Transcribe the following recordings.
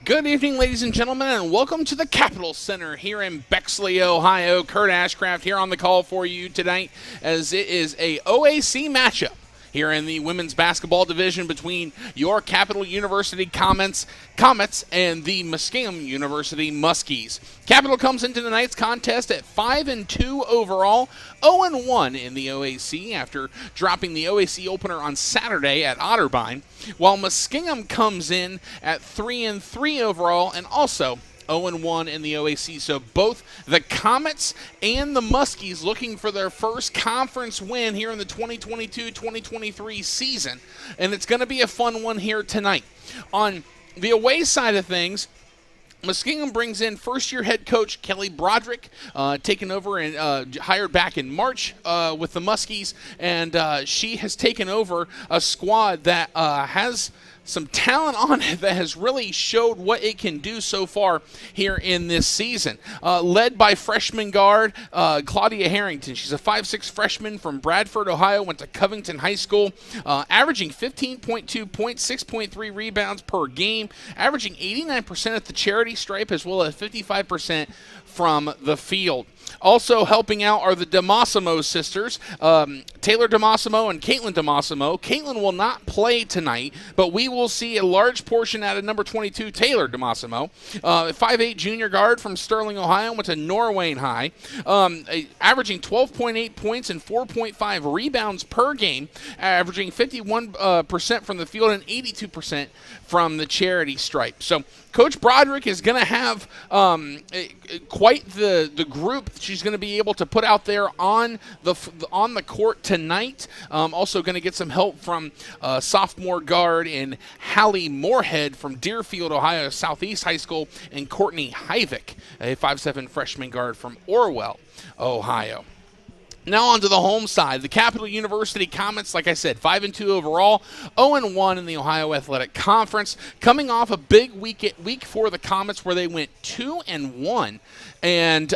Good evening, ladies and gentlemen, and welcome to the Capitol Center here in Bexley, Ohio. Kurt Ashcraft here on the call for you tonight, as it is a OAC matchup here in the women's basketball division between your Capital University Comets and the Muskingum University Muskies. Capital comes into tonight's contest at 5-2 overall, 0-1 in the OAC after dropping the OAC opener on Saturday at Otterbein, while Muskingum comes in at 3-3 overall and also 0-1 in the OAC. So both the Comets and the Muskies looking for their first conference win here in the 2022-2023 season. And it's going to be a fun one here tonight. On the away side of things, Muskingum brings in first-year head coach Kelly Broderick, taken over and hired back in March with the Muskies, and she has taken over a squad that has some talent on it that has really showed what it can do so far here in this season. Led by freshman guard Claudia Harrington. She's a 5'6 freshman from Bradford, Ohio, went to Covington High School, averaging 15.2 points, 6.3 rebounds per game, averaging 89% at the charity stripe as well as 55% from the field. Also helping out are the DeMassimo sisters, Taylor DeMassimo and Caitlin DeMassimo. Caitlin will not play tonight, but we will see a large portion out of number 22, Taylor DeMassimo. 5'8 junior guard from Sterling, Ohio, went to Norwayne High, averaging 12.8 points and 4.5 rebounds per game, averaging 51% from the field and 82% from the charity stripe. So Coach Broderick is going to have quite the group she's going to be able to put out there on the court tonight. Also going to get some help from sophomore guard in Hallie Moorhead from Deerfield, Ohio Southeast High School, and Courtney Hyvick, a 5'7 freshman guard from Orwell, Ohio. Now on to the home side. The Capital University Comets, like I said, 5-2 overall, 0-1 in the Ohio Athletic Conference. Coming off a big week for the Comets where they went 2-1, and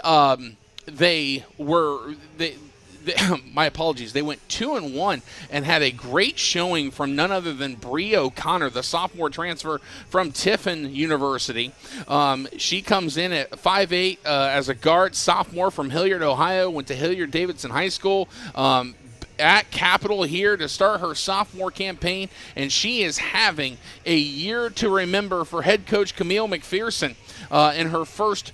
my apologies, they went 2-1 and had a great showing from none other than Bree O'Connor, the sophomore transfer from Tiffin University. She comes in at 5'8 as a guard, sophomore from Hilliard, Ohio, went to Hilliard-Davidson High School. At Capital here to start her sophomore campaign, and she is having a year to remember for head coach Camille McPherson in her first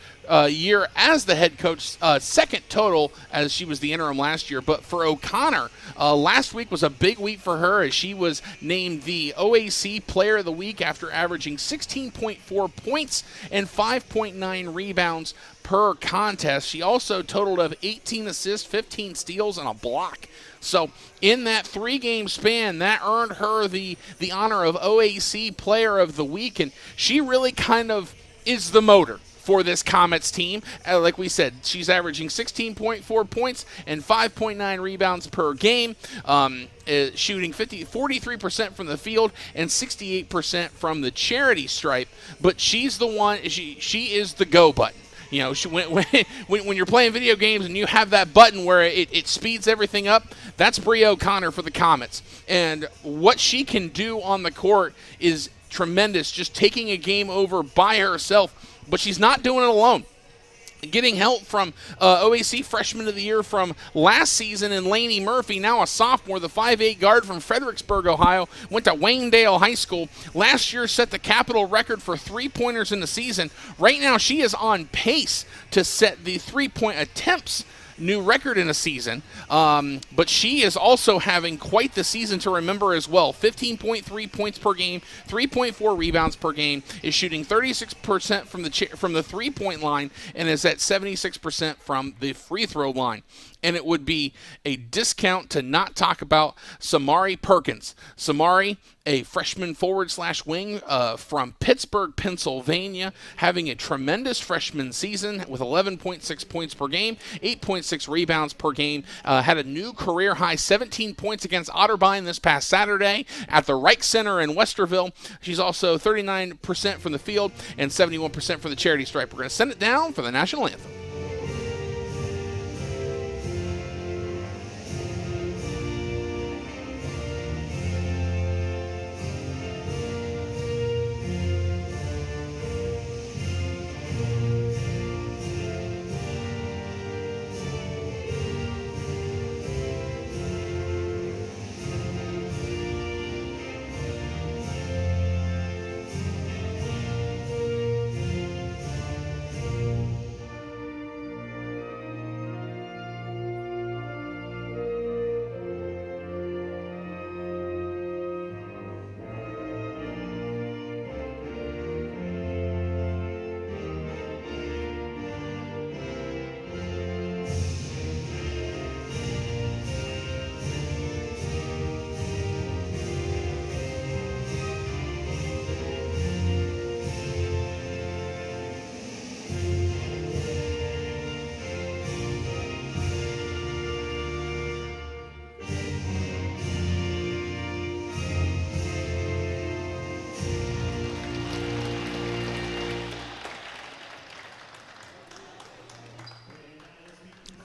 year as the head coach, second total as she was the interim last year. But for O'Connor, last week was a big week for her as she was named the OAC Player of the Week after averaging 16.4 points and 5.9 rebounds per contest. She also totaled of 18 assists, 15 steals, and a block. So in that 3-game span, that earned her the honor of OAC Player of the Week, and she really kind of is the motor for this Comets team. Like we said, she's averaging 16.4 points and 5.9 rebounds per game, shooting 43% from the field and 68% from the charity stripe. But she's the one, she is the go button. You know, when you're playing video games and you have that button where it speeds everything up, that's Bree O'Connor for the Comets. And what she can do on the court is tremendous, just taking a game over by herself. But she's not doing it alone. Getting help from OAC Freshman of the Year from last season in Lainey Murphy, now a sophomore, the 5'8 guard from Fredericksburg, Ohio, went to Waynedale High School. Last year set the Capital record for three-pointers in the season. Right now she is on pace to set the three-point attempts new record in a season, but she is also having quite the season to remember as well. 15.3 points per game, 3.4 rebounds per game, is shooting 36% from the three-point line, and is at 76% from the free throw line. And it would be a discount to not talk about Samari Perkins. Samari, a freshman forward/wing from Pittsburgh, Pennsylvania, having a tremendous freshman season with 11.6 points per game, 8.6 rebounds per game, had a new career high 17 points against Otterbein this past Saturday at the Reich Center in Westerville. She's also 39% from the field and 71% from the charity stripe. We're going to send it down for the national anthem.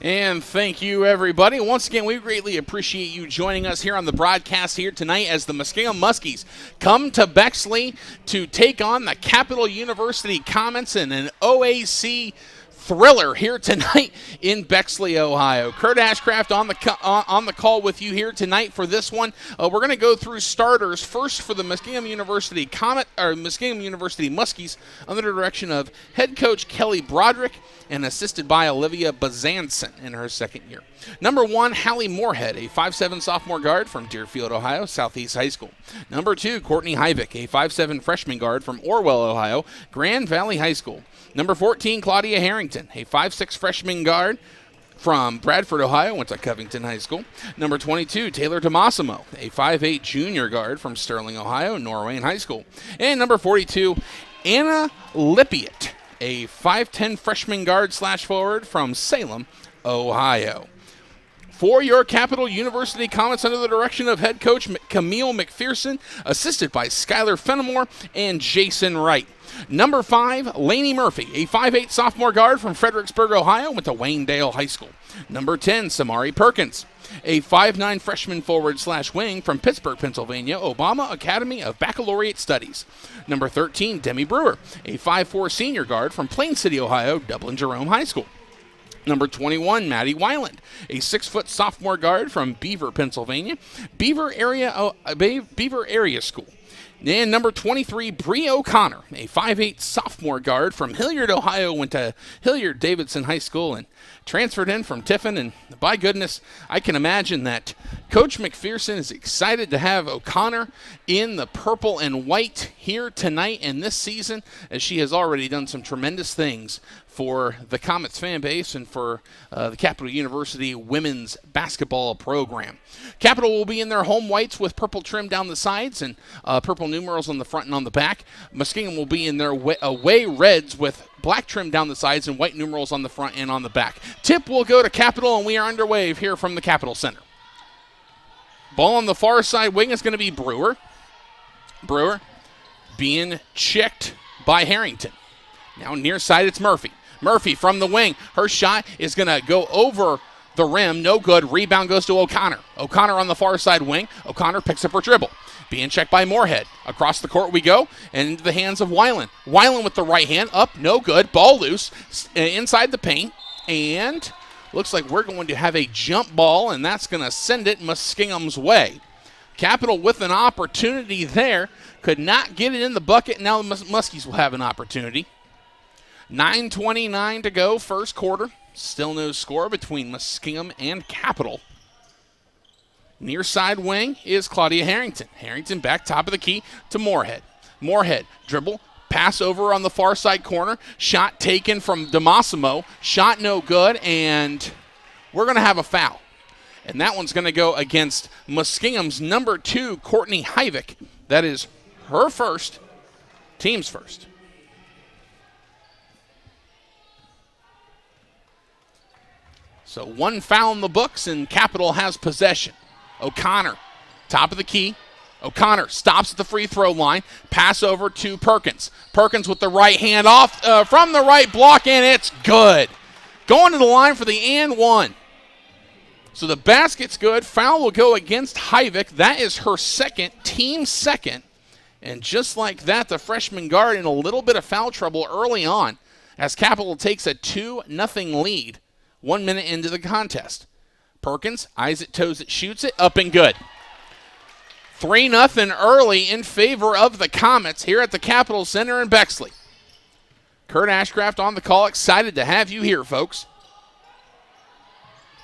And thank you, everybody. Once again, we greatly appreciate you joining us here on the broadcast here tonight as the Muskingum Muskies come to Bexley to take on the Capital University Comets in an OAC thriller here tonight in Bexley, Ohio. Kurt Ashcraft on the call with you here tonight for this one. We're going to go through starters first for the Muskingum University Muskingum University Muskies under the direction of head coach Kelly Broderick and assisted by Olivia Bazanson in her second year. Number 1, Hallie Moorhead, a 5'7" sophomore guard from Deerfield, Ohio, Southeast High School. Number 2, Courtney Hyvick, a 5'7" freshman guard from Orwell, Ohio, Grand Valley High School. Number 14, Claudia Harrington, a 5'6" freshman guard from Bradford, Ohio, went to Covington High School. Number 22, Taylor Tomasimo, a 5'8" junior guard from Sterling, Ohio, Norwayne High School. And number 42, Anna Lippiett, a 5'10" freshman guard / forward from Salem, Ohio. For your Capital University Comets under the direction of head coach Camille McPherson, assisted by Skylar Fenimore and Jason Wright. Number 5, Lainey Murphy, a 5'8" sophomore guard from Fredericksburg, Ohio, went to Waynedale High School. Number 10, Samari Perkins, a 5'9" freshman forward / wing from Pittsburgh, Pennsylvania, Obama Academy of Baccalaureate Studies. Number 13, Demi Brewer, a 5'4" senior guard from Plain City, Ohio, Dublin Jerome High School. Number 21, Maddie Weiland, a 6' sophomore guard from Beaver, Pennsylvania, Beaver Area School. And number 23, Bree O'Connor, a 5'8" sophomore guard from Hilliard, Ohio, went to Hilliard Davidson High School and transferred in from Tiffin. And by goodness, I can imagine that Coach McPherson is excited to have O'Connor in the purple and white here tonight and this season, as she has already done some tremendous things for the Comets fan base and for the Capital University women's basketball program. Capital will be in their home whites with purple trim down the sides and purple numerals on the front and on the back. Muskingum will be in their away reds with black trim down the sides and white numerals on the front and on the back. Tip will go to Capital, and we are underway here from the Capital Center. Ball on the far side wing is going to be Brewer. Brewer being checked by Harrington. Now near side, it's Murphy. Murphy from the wing. Her shot is going to go over the rim. No good. Rebound goes to O'Connor. O'Connor on the far side wing. O'Connor picks up her dribble. Being checked by Moorhead. Across the court we go, and into the hands of Weiland. Weiland with the right hand. Up. No good. Ball loose. Inside the paint. And looks like we're going to have a jump ball, and that's going to send it Muskingum's way. Capital with an opportunity there. Could not get it in the bucket. Now the Muskies will have an opportunity. 9:29 to go, first quarter. Still no score between Muskingum and Capital. Near side wing is Claudia Harrington. Harrington back top of the key to Moorhead. Moorhead dribble, pass over on the far side corner. Shot taken from DeMassimo. Shot no good, and we're going to have a foul. And that one's going to go against Muskingum's number 2, Courtney Hyvick. That is her first, team's first. So one foul in the books, and Capital has possession. O'Connor, top of the key. O'Connor stops at the free throw line. Pass over to Perkins. Perkins with the right hand off from the right block, and it's good. Going to the line for the and one. So the basket's good. Foul will go against Hyvick. That is her second, team second. And just like that, the freshman guard in a little bit of foul trouble early on as Capital takes a 2-0 lead 1 minute into the contest. Perkins, eyes it, toes it, shoots it, up and good. 3-0 early in favor of the Comets here at the Capital Center in Bexley. Kurt Ashcraft on the call, excited to have you here, folks.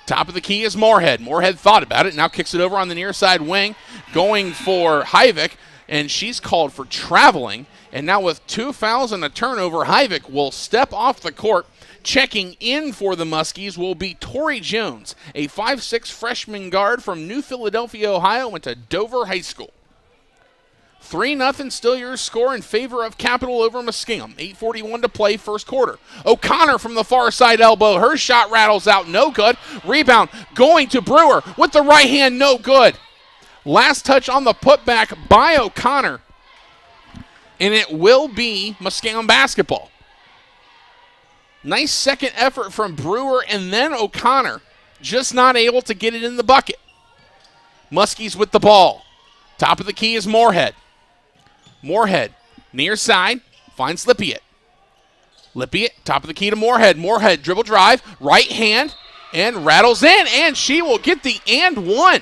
Top of the key is Moorhead. Moorhead thought about it, now kicks it over on the near side wing, going for Hyvick, and she's called for traveling. And now with 2 fouls and a turnover, Hyvick will step off the court. Checking in for the Muskies will be Tori Jones, a 5'6" freshman guard from New Philadelphia, Ohio, went to Dover High School. 3-0 still your score in favor of Capital over Muskingum. 8:41 to play, first quarter. O'Connor from the far side elbow. Her shot rattles out, no good. Rebound going to Brewer with the right hand, no good. Last touch on the putback by O'Connor, and it will be Muskingum basketball. Nice second effort from Brewer and then O'Connor. Just not able to get it in the bucket. Muskies with the ball. Top of the key is Moorhead. Moorhead, near side, finds Lippiett. Lippiett, top of the key to Moorhead. Moorhead, dribble drive, right hand, and rattles in, and she will get the and one.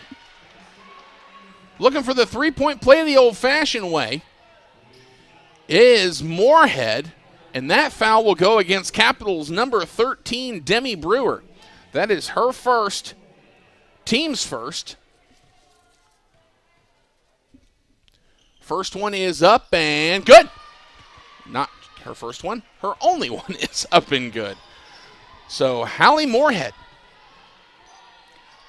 Looking for the three-point play the old-fashioned way is Moorhead, and that foul will go against Capital's number 13, Demi Brewer. That is her first, team's first. First one is up and good. Not her first one. Her only one is up and good. So Hallie Moorhead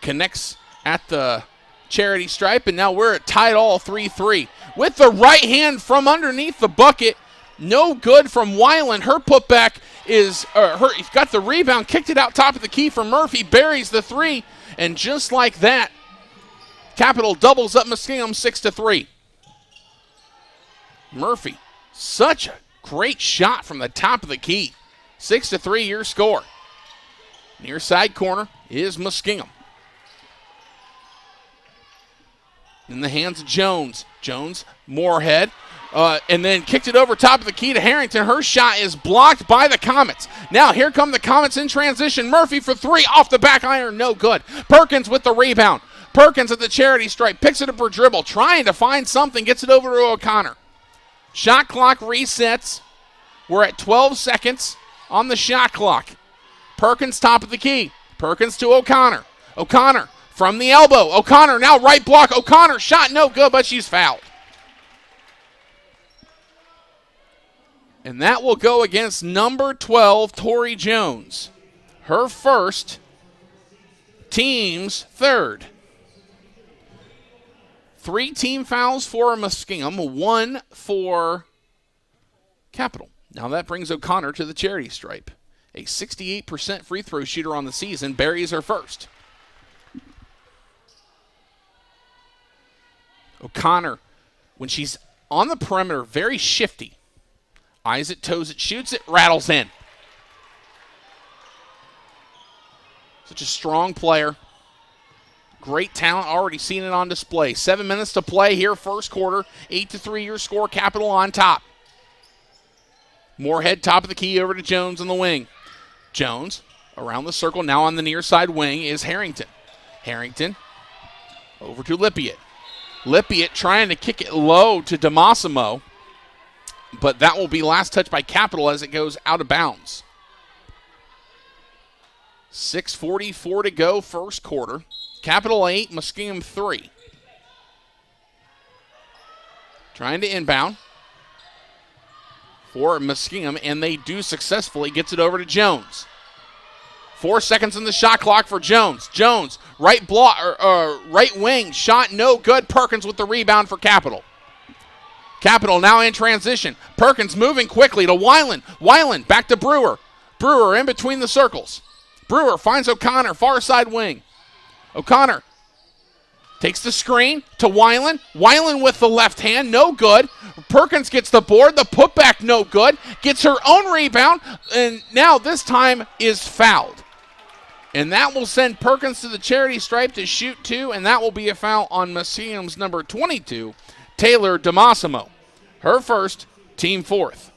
connects at the charity stripe, and now we're at tied all 3-3. With the right hand from underneath the bucket. No good from Weiland. Her putback is, got the rebound, kicked it out top of the key for Murphy, buries the three, and just like that, Capital doubles up Muskingum 6-3. Murphy, such a great shot from the top of the key. 6-3 your score. Near side corner is Muskingum. In the hands of Jones. Jones, Moorhead, and then kicked it over top of the key to Harrington. Her shot is blocked by the Comets. Now here come the Comets in transition. Murphy for three, off the back iron, no good. Perkins with the rebound. Perkins at the charity stripe, picks it up her dribble, trying to find something, gets it over to O'Connor. Shot clock resets. We're at 12 seconds on the shot clock. Perkins top of the key. Perkins to O'Connor. O'Connor from the elbow. O'Connor now right block. O'Connor shot no good, but she's fouled. And that will go against number 12, Tori Jones. Her first, team's third. 3 team fouls for Muskingum, 1 for Capital. Now that brings O'Connor to the charity stripe. A 68% free throw shooter on the season, buries her first. O'Connor, when she's on the perimeter, very shifty. Eyes it, toes it, shoots it, rattles in. Such a strong player. Great talent, already seen it on display. 7 minutes to play here, first quarter. 8-3 your score, Capital on top. Moorhead, top of the key, over to Jones on the wing. Jones, around the circle, now on the near side wing is Harrington. Harrington, over to Lippiett. Lippiett trying to kick it low to DeMassimo, but that will be last touch by Capital as it goes out of bounds. 6:44 to go, first quarter. Capital 8, Muskingum 3. Trying to inbound for Muskingum, and they do successfully. Gets it over to Jones. 4 seconds in the shot clock for Jones. Jones, right wing, shot no good. Perkins with the rebound for Capital. Capital now in transition. Perkins moving quickly to Weiland. Weiland back to Brewer. Brewer in between the circles. Brewer finds O'Connor, far side wing. O'Connor takes the screen to Weiland. Weiland with the left hand, no good. Perkins gets the board, the putback no good. Gets her own rebound, and now this time is fouled. And that will send Perkins to the charity stripe to shoot 2, and that will be a foul on Muskingum's number 22, Taylor DeMassimo. Her first, team fourth.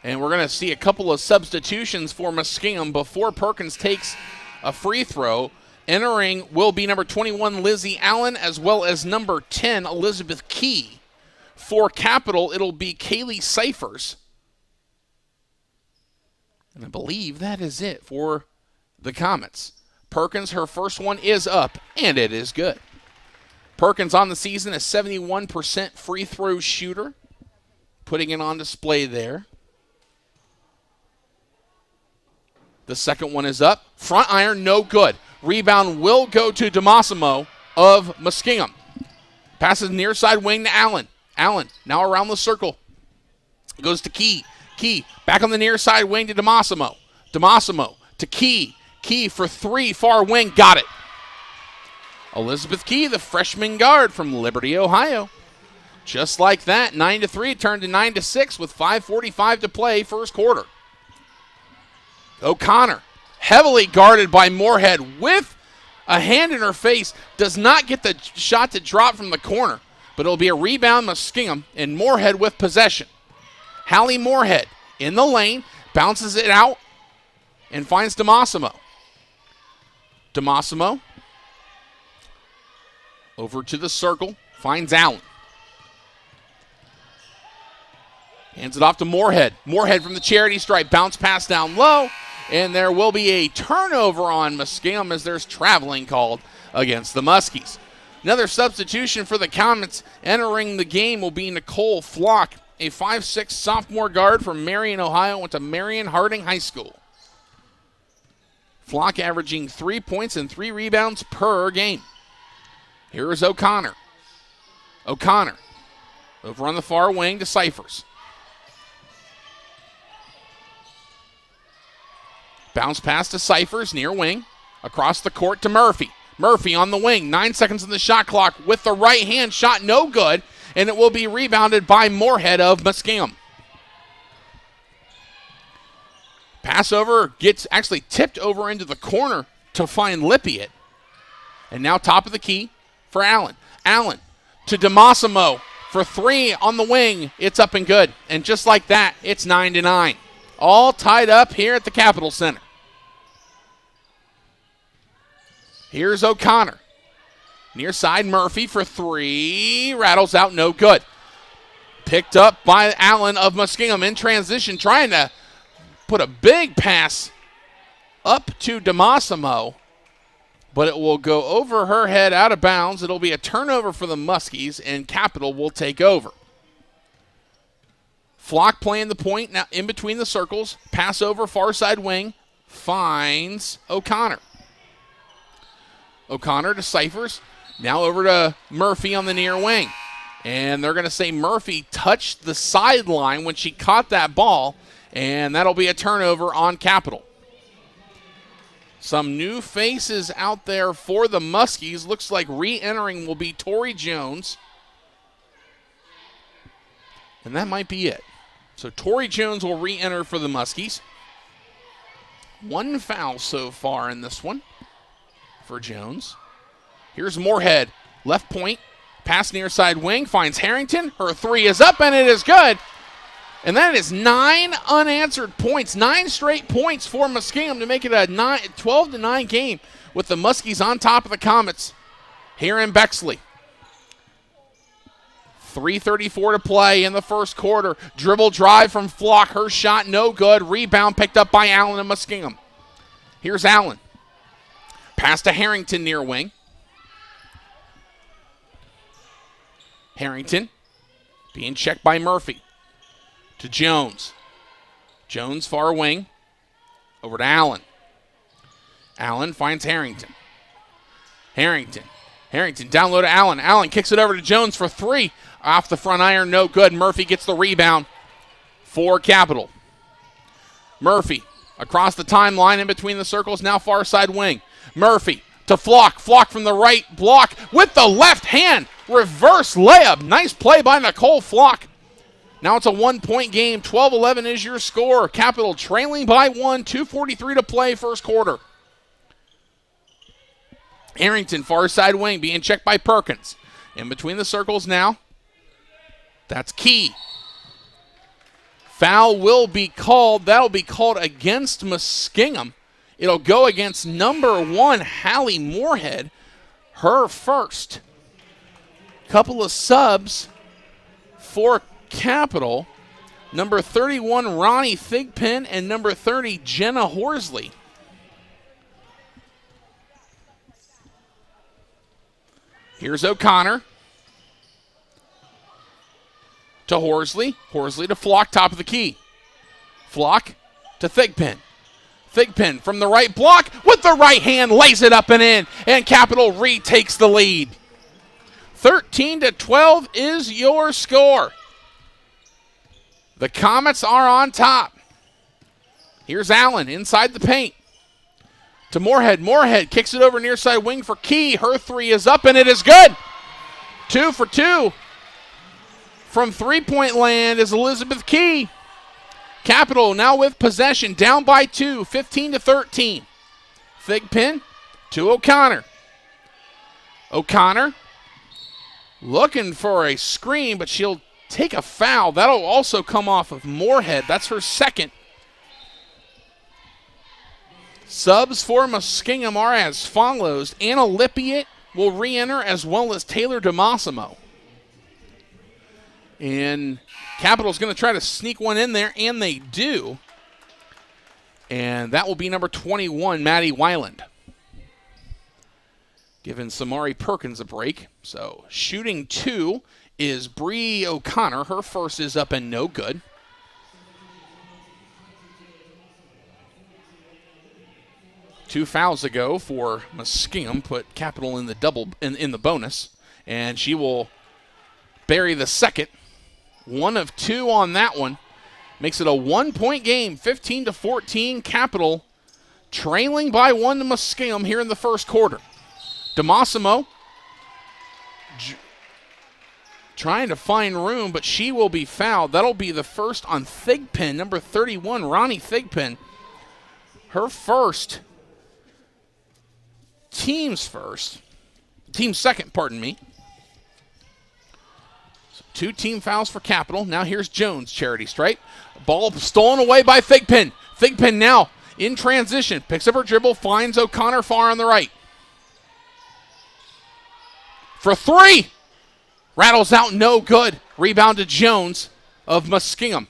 And we're going to see a couple of substitutions for Muskingum before Perkins takes a free throw. Entering will be number 21, Lizzie Allen, as well as number 10, Elizabeth Key. For Capital, it'll be Kaylee Cyphers. And I believe that is it for the Comets. Perkins, her first one is up, and it is good. Perkins on the season, a 71% free throw shooter. Putting it on display there. The second one is up. Front iron, no good. Rebound will go to DeMassimo of Muskingum. Passes near side wing to Allen. Allen now around the circle. Goes to Key. Key back on the near side wing to DeMassimo. DeMassimo to Key. Key for 3, far wing. Got it. Elizabeth Key, the freshman guard from Liberty, Ohio. Just like that, 9-3, it turned to 9-6 with 5:45 to play first quarter. O'Connor, heavily guarded by Moorhead with a hand in her face, does not get the shot to drop from the corner, but it'll be a rebound Muskingum and Moorhead with possession. Hallie Moorhead in the lane, bounces it out and finds DeMassimo. DeMassimo over to the circle, finds Allen. Hands it off to Moorhead. Moorhead from the charity stripe, bounce pass down low, and there will be a turnover on Muskingum as there's traveling called against the Muskies. Another substitution for the Comets entering the game will be Nicole Flock, a 5'6" sophomore guard from Marion, Ohio, went to Marion Harding High School. Flock averaging 3 points and 3 rebounds per game. Here is O'Connor. O'Connor over on the far wing to Cyphers. Bounce pass to Cyphers, near wing. Across the court to Murphy. Murphy on the wing, 9 seconds on the shot clock with the right hand shot, no good, and it will be rebounded by Moorhead of Muskingum. Pass over, gets actually tipped over into the corner to find Lippiett. And now top of the key for Allen. Allen to DeMassimo for 3 on the wing. It's up and good. And just like that, it's 9-9. All tied up here at the Capitol Center. Here's O'Connor. Near side, Murphy for 3. Rattles out, no good. Picked up by Allen of Muskingum in transition, trying to put a big pass up to DeMassimo, but it will go over her head out of bounds. It'll be a turnover for the Muskies, and Capitol will take over. Flock playing the point now in between the circles. Pass over far side wing. Finds O'Connor. O'Connor to Cyphers. Now over to Murphy on the near wing. And they're going to say Murphy touched the sideline when she caught that ball. And that'll be a turnover on Capitol. Some new faces out there for the Muskies. Looks like re-entering will be Tori Jones. And that might be it. So Tori Jones will re-enter for the Muskies. 1 foul so far in this one for Jones. Here's Moorhead, left point, pass near side wing, finds Harrington. Her 3 is up, and it is good. And that is 9 unanswered points, 9 straight points for Muskingum to make it a 12-9 game with the Muskies on top of the Comets here in Bexley. 3:34 to play in the first quarter. Dribble drive from Flock. Her shot no good. Rebound picked up by Allen and Muskingum. Here's Allen. Pass to Harrington near wing. Harrington being checked by Murphy. To Jones. Jones far wing. Over to Allen. Allen finds Harrington. Harrington down low to Allen. Allen kicks it over to Jones for 3. Off the front iron, no good. Murphy gets the rebound for Capitol. Murphy across the timeline in between the circles, now far side wing. Murphy to Flock. Flock from the right block with the left hand. Reverse layup. Nice play by Nicole Flock. Now it's a 1-point game. 12-11 is your score. Capitol trailing by 1. 2:43 to play first quarter. Harrington, far side wing, being checked by Perkins. In between the circles now. That's key. Foul will be called. That'll be called against Muskingum. It'll go against number 1, Hallie Moorhead. Her first. Couple of subs for Capitol. Number 31, Ronnie Thigpen, and number 30, Jenna Horsley. Here's O'Connor. To Horsley. Horsley to Flock, top of the key. Flock to Thigpen. Thigpen from the right block with the right hand, lays it up and in, and Capitol retakes the lead. 13-12 is your score. The Comets are on top. Here's Allen inside the paint. To Moorhead. Moorhead kicks it over near side wing for Key. Her 3 is up, and it is good. 2 for 2. from three-point land is Elizabeth Key. Capital now with possession, down by 2, 15-13. Thigpen to O'Connor. O'Connor looking for a screen, but she'll take a foul. That'll also come off of Moorhead. That's her second. Subs for Muskingum are as follows. Anna Lippiett will re-enter, as well as Taylor DeMassimo. And Capital's going to try to sneak one in there, and they do. And that will be number 21, Maddie Weiland. Giving Samari Perkins a break. So shooting 2 is Bree O'Connor. Her first is up and no good. Two fouls ago for Muskingum, put Capital in the double in the bonus, and she will bury the second. 1 of 2 on that one. Makes it a 1-point game, 15-14. Capital trailing by 1 to Muskingum here in the first quarter. DeMassimo trying to find room, but she will be fouled. That'll be the first on Thigpen, number 31, Ronnie Thigpen. Her first. Team's second, pardon me. So 2 team fouls for Capital. Now here's Jones, charity stripe. Ball stolen away by Thigpen. Thigpen now in transition. Picks up her dribble, finds O'Connor far on the right. For 3. Rattles out, no good. Rebound to Jones of Muskingum.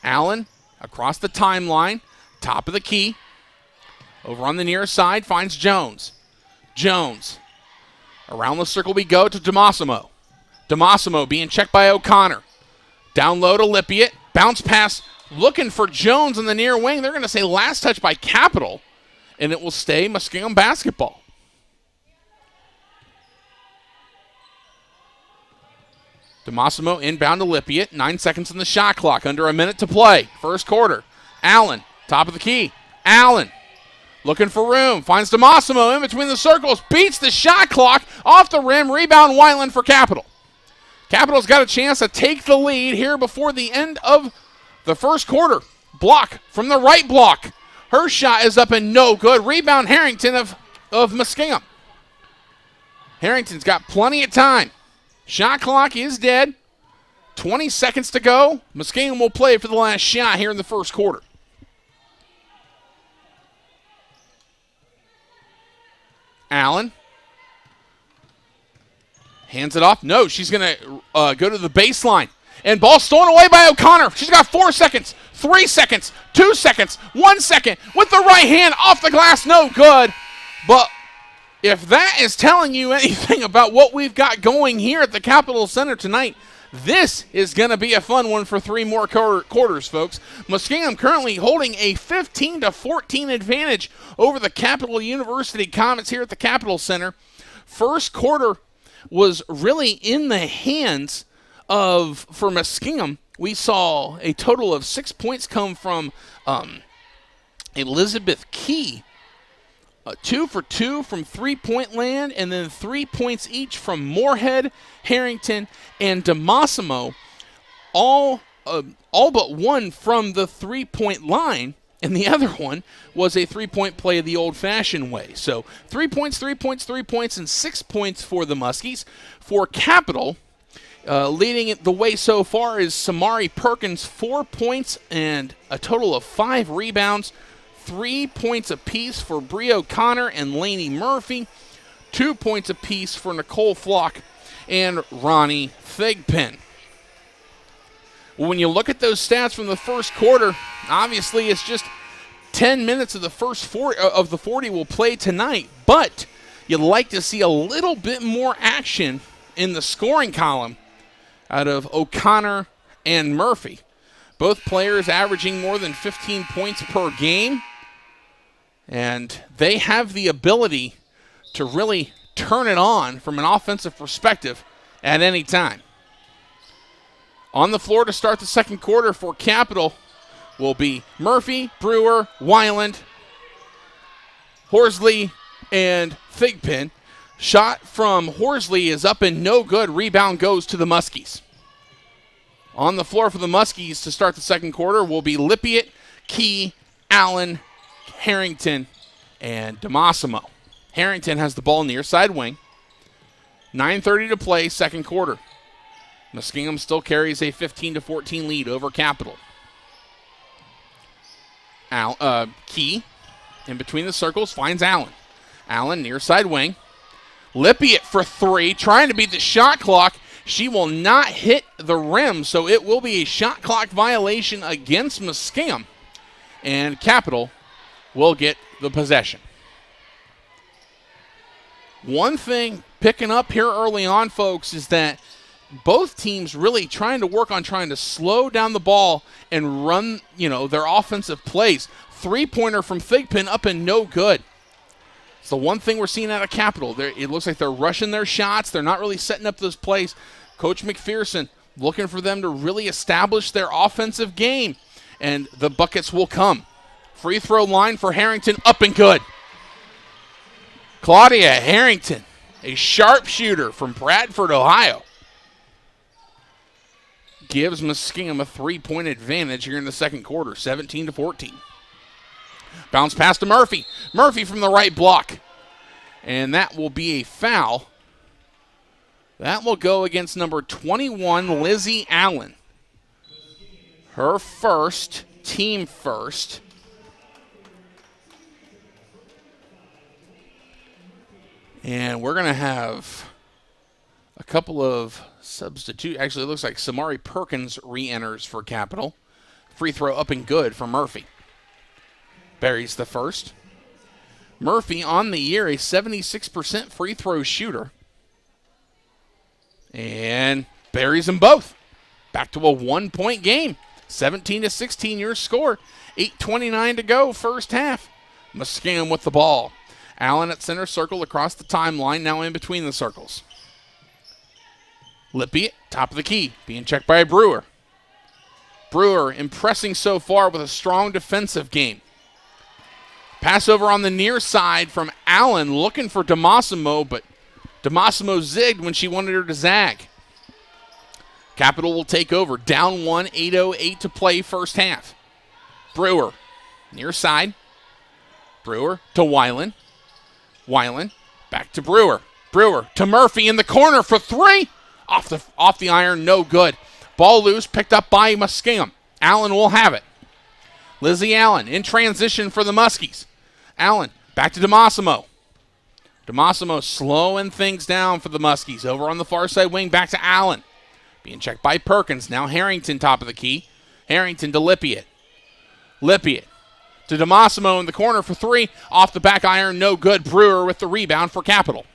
Allen across the timeline. Top of the key. Over on the near side, finds Jones. Jones. Around the circle we go to DeMassimo. DeMassimo being checked by O'Connor. Down low to Lippiett. Bounce pass looking for Jones in the near wing. They're going to say last touch by Capital, and it will stay Muskingum basketball. DeMassimo inbound to Lippiett. 9 seconds on the shot clock. Under a minute to play. First quarter. Allen, top of the key. Allen. Looking for room. Finds DeMassimo in between the circles. Beats the shot clock. Off the rim. Rebound Weiland for Capital. Capital's got a chance to take the lead here before the end of the first quarter. Block from the right block. Her shot is up and no good. Rebound Harrington of Muskingum. Harrington's got plenty of time. Shot clock is dead. 20 seconds to go. Muskingum will play for the last shot here in the first quarter. Allen hands it off. No, she's going to go to the baseline. And ball stolen away by O'Connor. She's got 4 seconds, 3 seconds, 2 seconds, 1 second. With the right hand off the glass, no good. But if that is telling you anything about what we've got going here at the Capitol Center tonight, this is going to be a fun one for 3 more quarters, folks. Muskingum currently holding a 15-14 advantage over the Capital University Comets here at the Capitol Center. First quarter was really in the hands for Muskingum. We saw a total of 6 points come from Elizabeth Key. 2 for 2 from three-point land, and then 3 points each from Moorhead, Harrington, and DeMassimo. All but one from the three-point line, and the other one was a three-point play the old-fashioned way. So 3 points, 3 points, 3 points, and 6 points for the Muskies. For Capital, leading it the way so far is Samari Perkins, 4 points and a total of 5 rebounds. 3 points apiece for Bree O'Connor and Lainey Murphy. 2 points apiece for Nicole Flock and Ronnie Thigpen. When you look at those stats from the first quarter, obviously it's just 10 minutes of the first 40 will play tonight, but you'd like to see a little bit more action in the scoring column out of O'Connor and Murphy. Both players averaging more than 15 points per game. And they have the ability to really turn it on from an offensive perspective at any time. On the floor to start the second quarter for Capital will be Murphy, Brewer, Weiland, Horsley, and Thigpen. Shot from Horsley is up and no good. Rebound goes to the Muskies. On the floor for the Muskies to start the second quarter will be Lippiett, Key, Allen, Harrington, and DeMassimo. Harrington has the ball near side wing. 9:30 to play, second quarter. Muskingum still carries a 15-14 lead over Capital. Key in between the circles finds Allen. Allen near side wing. Lippiett for three, trying to beat the shot clock. She will not hit the rim, so it will be a shot clock violation against Muskingum. And Capital will get the possession. One thing picking up here early on, folks, is that both teams really trying to work on trying to slow down the ball and run, their offensive plays. Three-pointer from Thigpen up and no good. It's the one thing we're seeing out of Capital. It looks like they're rushing their shots. They're not really setting up those plays. Coach McPherson looking for them to really establish their offensive game, and the buckets will come. Free throw line for Harrington, up and good. Claudia Harrington, a sharpshooter from Bradford, Ohio, gives Muskingum a 3-point advantage here in the second quarter, 17-14. Bounce pass to Murphy. Murphy from the right block. And that will be a foul. That will go against number 21, Lizzie Allen. Her first, team first. And we're going to have a couple of substitute. Actually, it looks like Samari Perkins re-enters for Capital. Free throw up and good for Murphy. Buries the first. Murphy on the year, a 76% free throw shooter. And buries them both. Back to a 1-point game. 17-16 your score. 8:29 to go, first half. Muskingum with the ball. Allen at center circle across the timeline, now in between the circles. Lippiett, top of the key, being checked by Brewer. Brewer impressing so far with a strong defensive game. Pass over on the near side from Allen, looking for DeMassimo, but DeMassimo zigged when she wanted her to zag. Capital will take over, down 1, 8:08 to play first half. Brewer, near side. Brewer to Weiland. Weiland, back to Brewer. Brewer to Murphy in the corner for three. Off the iron, no good. Ball loose, picked up by Muskingum. Allen will have it. Lizzie Allen in transition for the Muskies. Allen, back to DeMassimo. DeMassimo slowing things down for the Muskies. Over on the far side wing, back to Allen. Being checked by Perkins. Now Harrington, top of the key. Harrington to Lippiett. Lippiett to DeMassimo in the corner for three. Off the back iron, no good. Brewer with the rebound for Capital.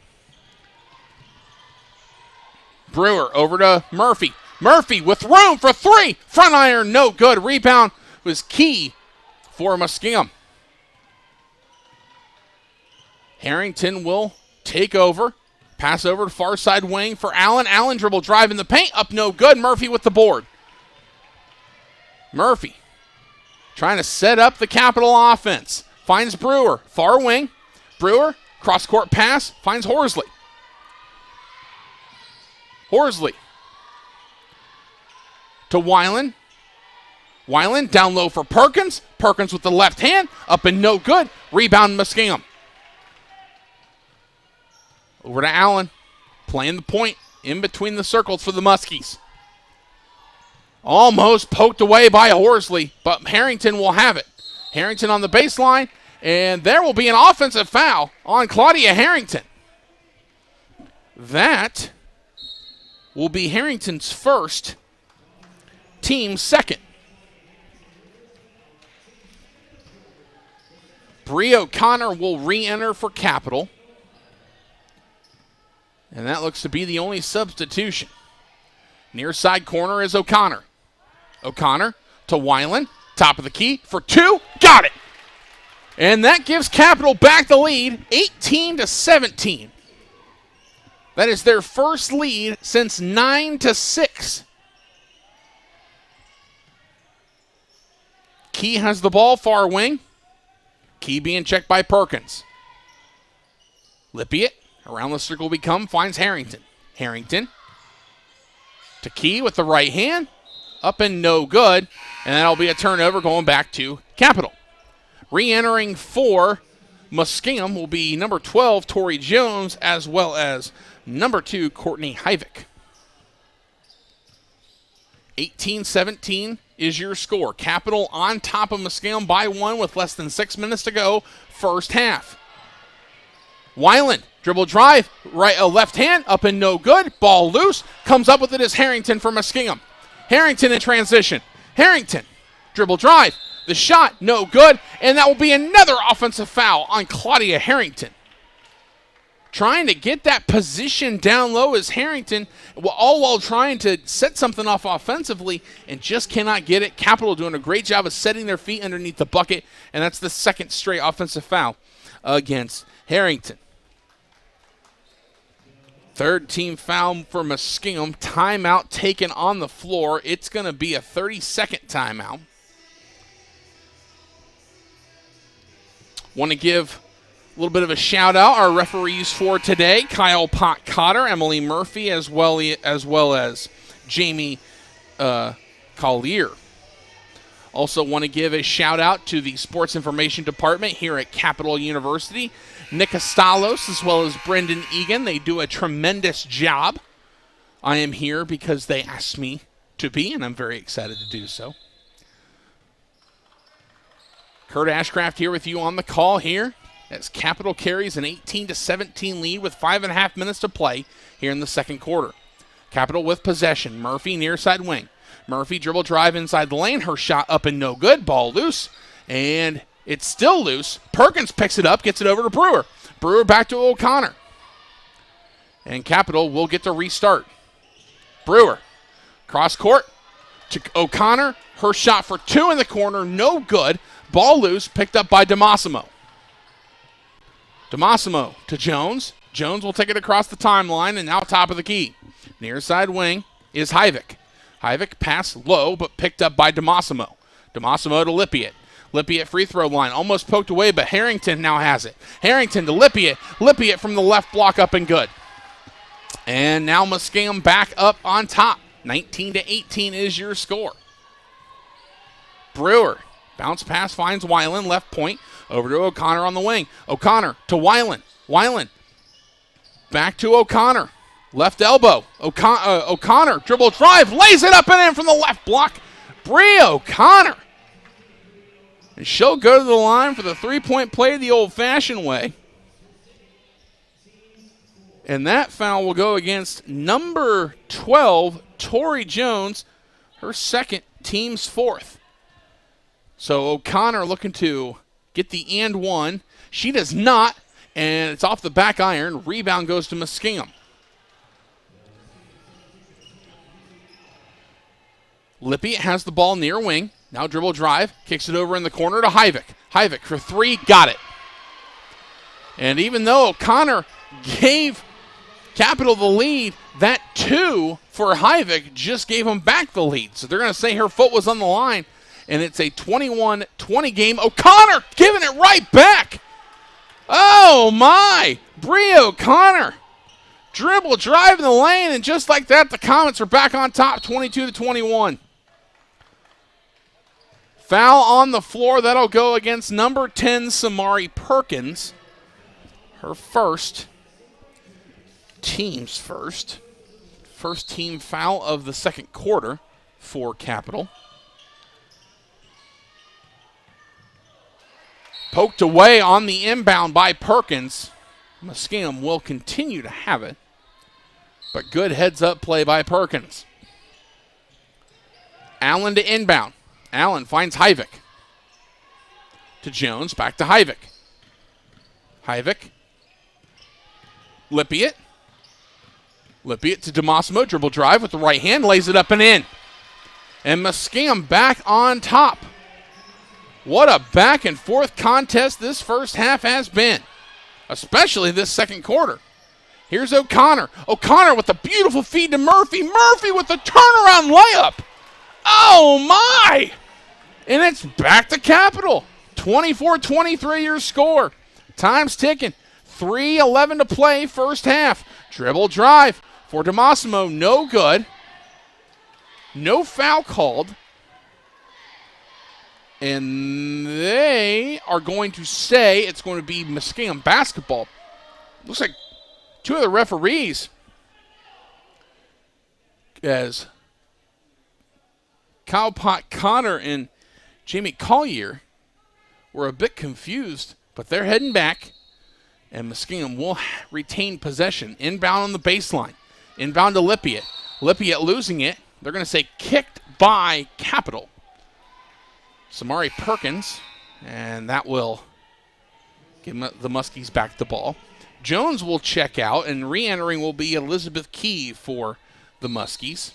Brewer over to Murphy. Murphy with room for three. Front iron, no good. Rebound was Key for Muskingum. Harrington will take over. Pass over to far side wing for Allen. Allen dribble drive in the paint. Up no good. Murphy with the board. Murphy trying to set up the Capital offense. Finds Brewer. Far wing. Brewer, cross-court pass. Finds Horsley. Horsley to Weiland. Weiland down low for Perkins. Perkins with the left hand. Up and no good. Rebound Muskingum. Over to Allen. Playing the point in between the circles for the Muskies. Almost poked away by Horsley, but Harrington will have it. Harrington on the baseline, and there will be an offensive foul on Claudia Harrington. That will be Harrington's first, team's second. Bree O'Connor will re-enter for Capital. And that looks to be the only substitution. Near side corner is O'Connor. O'Connor to Weiland. Top of the key for two. Got it. And that gives Capital back the lead, 18-17. That is their first lead since 9-6. Key has the ball, far wing. Key being checked by Perkins. Lippiett Around the circle we come, finds Harrington. Harrington to Key with the right hand. Up and no good. And that'll be a turnover going back to Capital. Re-entering for Muskingum will be number 12, Tori Jones, as well as number 2, Courtney Hyvick. 18-17 is your score. Capital on top of Muskingum by 1 with less than 6 minutes to go, first half. Weiland, dribble drive, left hand, up and no good. Ball loose, comes up with it as Harrington for Muskingum. Harrington in transition. Harrington, dribble drive, the shot, no good, and that will be another offensive foul on Claudia Harrington. Trying to get that position down low is Harrington, all while trying to set something off offensively and just cannot get it. Capital doing a great job of setting their feet underneath the bucket, and that's the second straight offensive foul against Harrington. Third team foul for Muskingum. Timeout taken on the floor. It's going to be a 30-second timeout. Want to give a little bit of a shout out our referees for today: Kyle Cotter, Emily Murphy, as well as Jamie Collier. Also want to give a shout out to the Sports Information Department here at Capital University. Nick Astalos as well as Brendan Egan. They do a tremendous job. I am here because they asked me to be, and I'm very excited to do so. Kurt Ashcraft here with you on the call here as Capital carries an 18-17 lead with 5.5 minutes to play here in the second quarter. Capital with possession. Murphy near side wing. Murphy dribble drive inside the lane. Her shot up and no good. Ball loose. And it's still loose. Perkins picks it up, gets it over to Brewer. Brewer back to O'Connor. And Capital will get to restart. Brewer. Cross court to O'Connor. Her shot for 2 in the corner. No good. Ball loose. Picked up by DeMassimo. DeMassimo to Jones. Jones will take it across the timeline and now top of the key. Near side wing is Hyvick. Hyvick pass low but picked up by DeMassimo. DeMassimo to Lippiett. Lippiett free throw line. Almost poked away, but Harrington now has it. Harrington to Lippiett. Lippiett from the left block up and good. And now Muskingum back up on top. 19-18 is your score. Brewer. Bounce pass finds Weiland. Left point. Over to O'Connor on the wing. O'Connor to Weiland. Weiland. Back to O'Connor. Left elbow. O'Connor dribble drive. Lays it up and in from the left block. Bree O'Connor. And she'll go to the line for the three-point play the old-fashioned way. And that foul will go against number 12, Tori Jones, her second, team's fourth. So O'Connor looking to get the and one. She does not, and it's off the back iron. Rebound goes to Muskingum. Lippiett has the ball near wing. Now dribble drive, kicks it over in the corner to Hyvick. Hyvick for 3, got it. And even though O'Connor gave Capital the lead, that 2 for Hyvick just gave him back the lead. So they're going to say her foot was on the line, and it's a 21-20 game. O'Connor giving it right back. Oh, my. Bree O'Connor. Dribble drive in the lane, and just like that, the Comets are back on top, 22-21. Foul on the floor. That'll go against number 10, Samari Perkins. Her first. Team's first. First team foul of the second quarter for Capital. Poked away on the inbound by Perkins. Muskingum will continue to have it. But good heads-up play by Perkins. Allen to inbound. Allen finds Hyvick. To Jones, back to Hyvick. Hyvick. Lippiett. Lippiett to DeMassimo, dribble drive with the right hand, lays it up and in. And Muskingum back on top. What a back and forth contest this first half has been, especially this second quarter. Here's O'Connor. O'Connor with a beautiful feed to Murphy. Murphy with the turnaround layup. Oh, my! And it's back to Capital. 24-23 your score. Time's ticking. 3:11 to play, first half. Dribble drive for DeMassimo, no good. No foul called. And they are going to say it's going to be Muskingum basketball. Looks like two of the referees, as Kyle Pot Connor and Jamie Collier, were a bit confused, but they're heading back, and Muskingum will retain possession. Inbound on the baseline. Inbound to Lippiett. Lippiett losing it. They're going to say kicked by Capital. Samari Perkins, and that will give the Muskies back the ball. Jones will check out, and re-entering will be Elizabeth Key for the Muskies.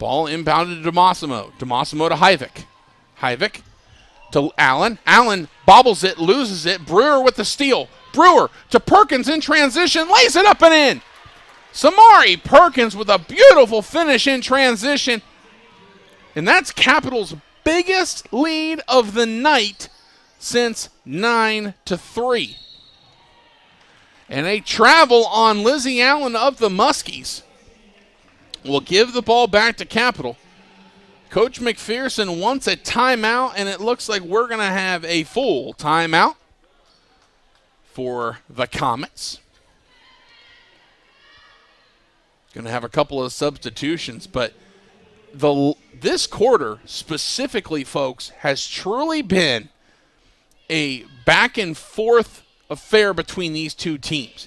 Ball inbounded to DeMassimo. DeMassimo to Hyvik. Hyvik to Allen. Allen bobbles it, loses it. Brewer with the steal. Brewer to Perkins in transition, lays it up and in. Samari Perkins with a beautiful finish in transition. And that's Capital's biggest lead of the night since 9-3. And a travel on Lizzie Allen of the Muskies will give the ball back to Capital. Coach McPherson wants a timeout, and it looks like we're going to have a full timeout for the Comets. Going to have a couple of substitutions, but this quarter specifically, folks, has truly been a back and forth affair between these two teams.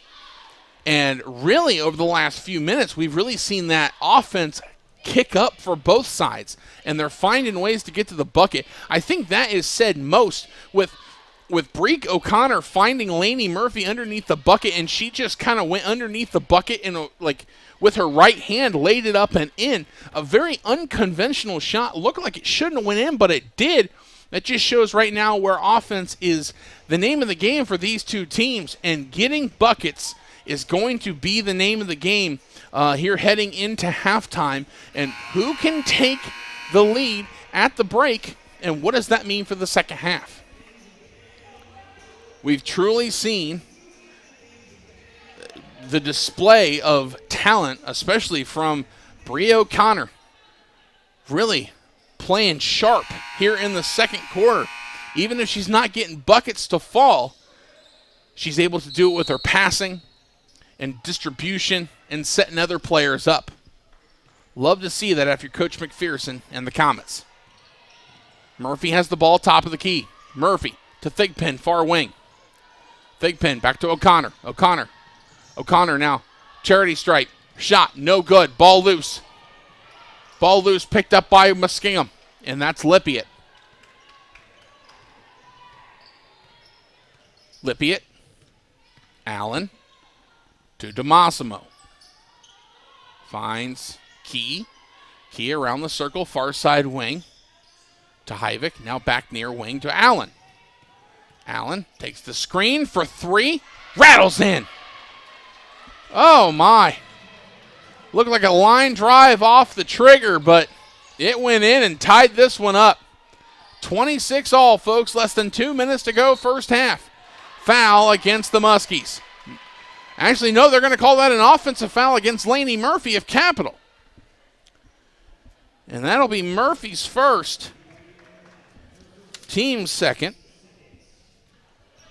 And really, over the last few minutes, we've really seen that offense kick up for both sides, and they're finding ways to get to the bucket. I think that is said most with Breek O'Connor finding Lainey Murphy underneath the bucket, and she just kind of went underneath the bucket and with her right hand laid it up and in. A very unconventional shot. Looked like it shouldn't have went in, but it did. That just shows right now where offense is the name of the game for these two teams, and getting buckets is going to be the name of the game here heading into halftime. And who can take the lead at the break, and what does that mean for the second half? We've truly seen the display of talent, especially from Bree O'Connor, really playing sharp here in the second quarter. Even if she's not getting buckets to fall, she's able to do it with her passing and distribution and setting other players up. Love to see that after Coach McPherson and the Comets. Murphy has the ball top of the key. Murphy to Thigpen, far wing. Thigpen back to O'Connor. O'Connor now. Charity stripe. Shot. No good. Ball loose. Ball loose. Picked up by Muskingum. And that's Lippiett. Lippiett. Allen. To DeMassimo. Finds Key. Key around the circle. Far side wing. To Hyvik. Now back near wing to Allen. Allen takes the screen for three. Rattles in. Oh, my. Looked like a line drive off the trigger, but it went in and tied this one up. 26 all, folks. Less than 2 minutes to go, first half. Foul against the Muskies. Actually, no, they're going to call that an offensive foul against Lainey Murphy of Capital. And that'll be Murphy's first. Team's second.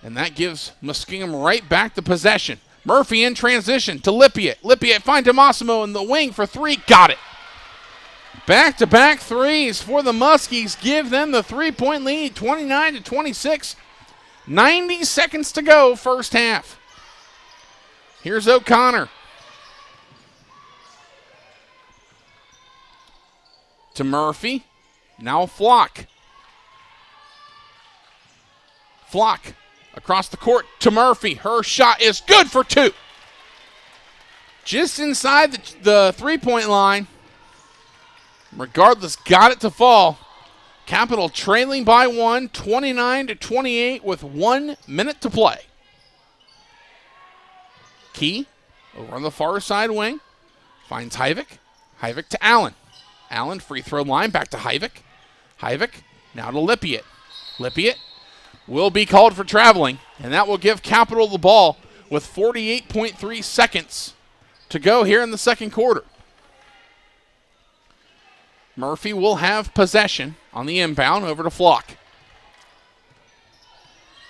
And that gives Muskingum right back the possession. Murphy in transition to Lippiett. Lippiett find DeMassimo in the wing for three. Got it. Back-to-back threes for the Muskies. Give them the 3-point lead, 29-26. 90 seconds to go, first half. Here's O'Connor. To Murphy. Now Flock. Flock across the court to Murphy. Her shot is good for two. Just inside the three-point line. Regardless, got it to fall. Capital trailing by one, 29-28 with 1 minute to play. Key over on the far side wing. Finds Hyvik. Hyvik to Allen. Allen, free throw line, back to Hyvik. Hyvik now to Lippiett. Lippiett will be called for traveling, and that will give Capital the ball with 48.3 seconds to go here in the second quarter. Murphy will have possession on the inbound over to Flock.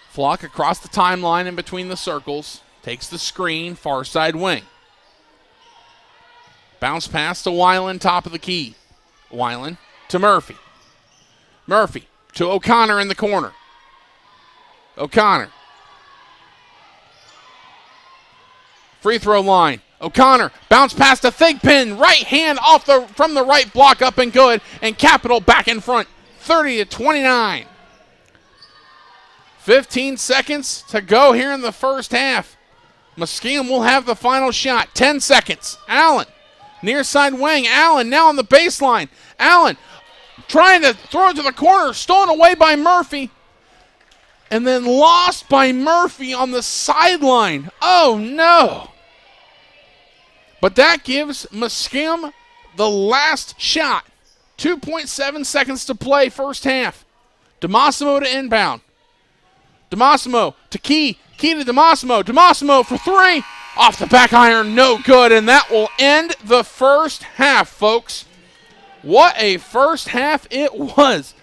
Flock across the timeline in between the circles. Takes the screen, far side wing. Bounce pass to Weiland, top of the key. Weiland to Murphy. Murphy to O'Connor in the corner. O'Connor. Free throw line. O'Connor, bounce pass to Thigpen, right hand from the right block, up and good, and Capital back in front, 30-29. 15 seconds to go here in the first half. Muskingum will have the final shot, 10 seconds. Allen, near side wing, Allen now on the baseline. Allen trying to throw it to the corner, stolen away by Murphy, and then lost by Murphy on the sideline. Oh no. But that gives Muskingum the last shot. 2.7 seconds to play first half. DeMassimo to inbound. DeMassimo to Key. Key to DeMassimo. DeMassimo for three. Off the back iron, no good. And that will end the first half, folks. What a first half it was.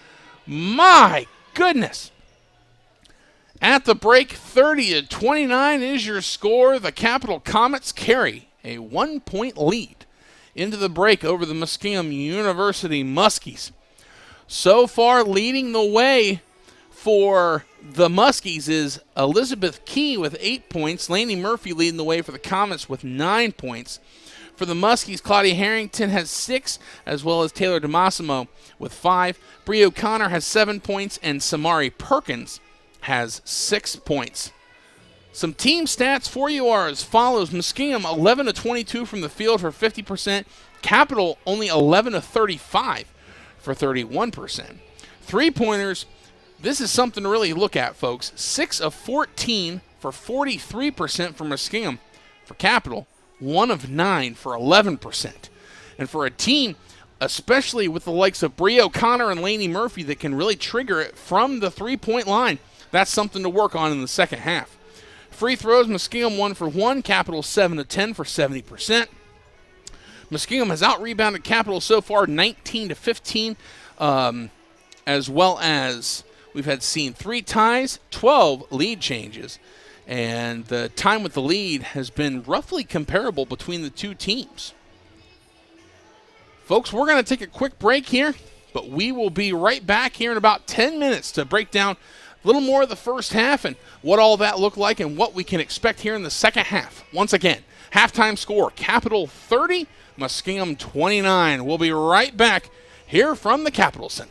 My goodness. At the break, 30-29 is your score. The Capital Comets carry a 1-point lead into the break over the Muskingum University Muskies. So far, leading the way for the Muskies is Elizabeth Key with 8 points. Laney Murphy leading the way for the Comets with 9 points. For the Muskies, Claudia Harrington has 6, as well as Taylor DeMassimo with 5. Bree O'Connor has 7 points, and Samari Perkins has 6 points. Some team stats for you are as follows. Muskingum 11-22 from the field for 50%. Capital only 11-35 for 31%. Three-pointers, this is something to really look at, folks. 6 of 14 for 43% for Muskingum. For Capital, 1 of 9 for 11%. And for a team, especially with the likes of Bree O'Connor and Laney Murphy that can really trigger it from the three-point line, that's something to work on in the second half. Free throws, Muskingum 1 for 1, Capital 7 of 10 for 70%. Muskingum has out-rebounded Capital so far 19-15, as well as we've seen 3 ties, 12 lead changes, and the time with the lead has been roughly comparable between the two teams. Folks, we're going to take a quick break here, but we will be right back here in about 10 minutes to break down a little more of the first half and what all that looked like and what we can expect here in the second half. Once again, halftime score, Capital 30, Muskingum 29. We'll be right back here from the Capitol Center.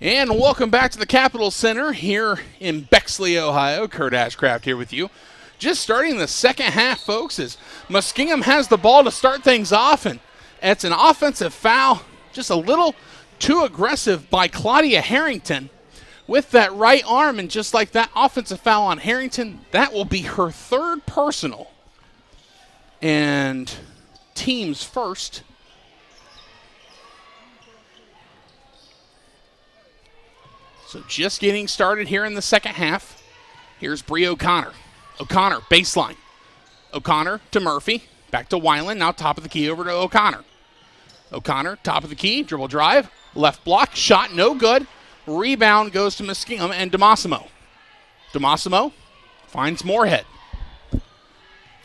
And welcome back to the Capitol Center here in Bexley, Ohio. Kurt Ashcraft here with you. Just starting the second half, folks, as Muskingum has the ball to start things off, and it's an offensive foul, just a little too aggressive by Claudia Harrington with that right arm, and just like that offensive foul on Harrington, that will be her third personal and team's first. So just getting started here in the second half. Here's Bree O'Connor. O'Connor, baseline. O'Connor to Murphy. Back to Weiland. Now top of the key over to O'Connor. O'Connor, top of the key. Dribble drive. Left block. Shot no good. Rebound goes to Muskingum and DeMassimo. DeMassimo finds Moorhead.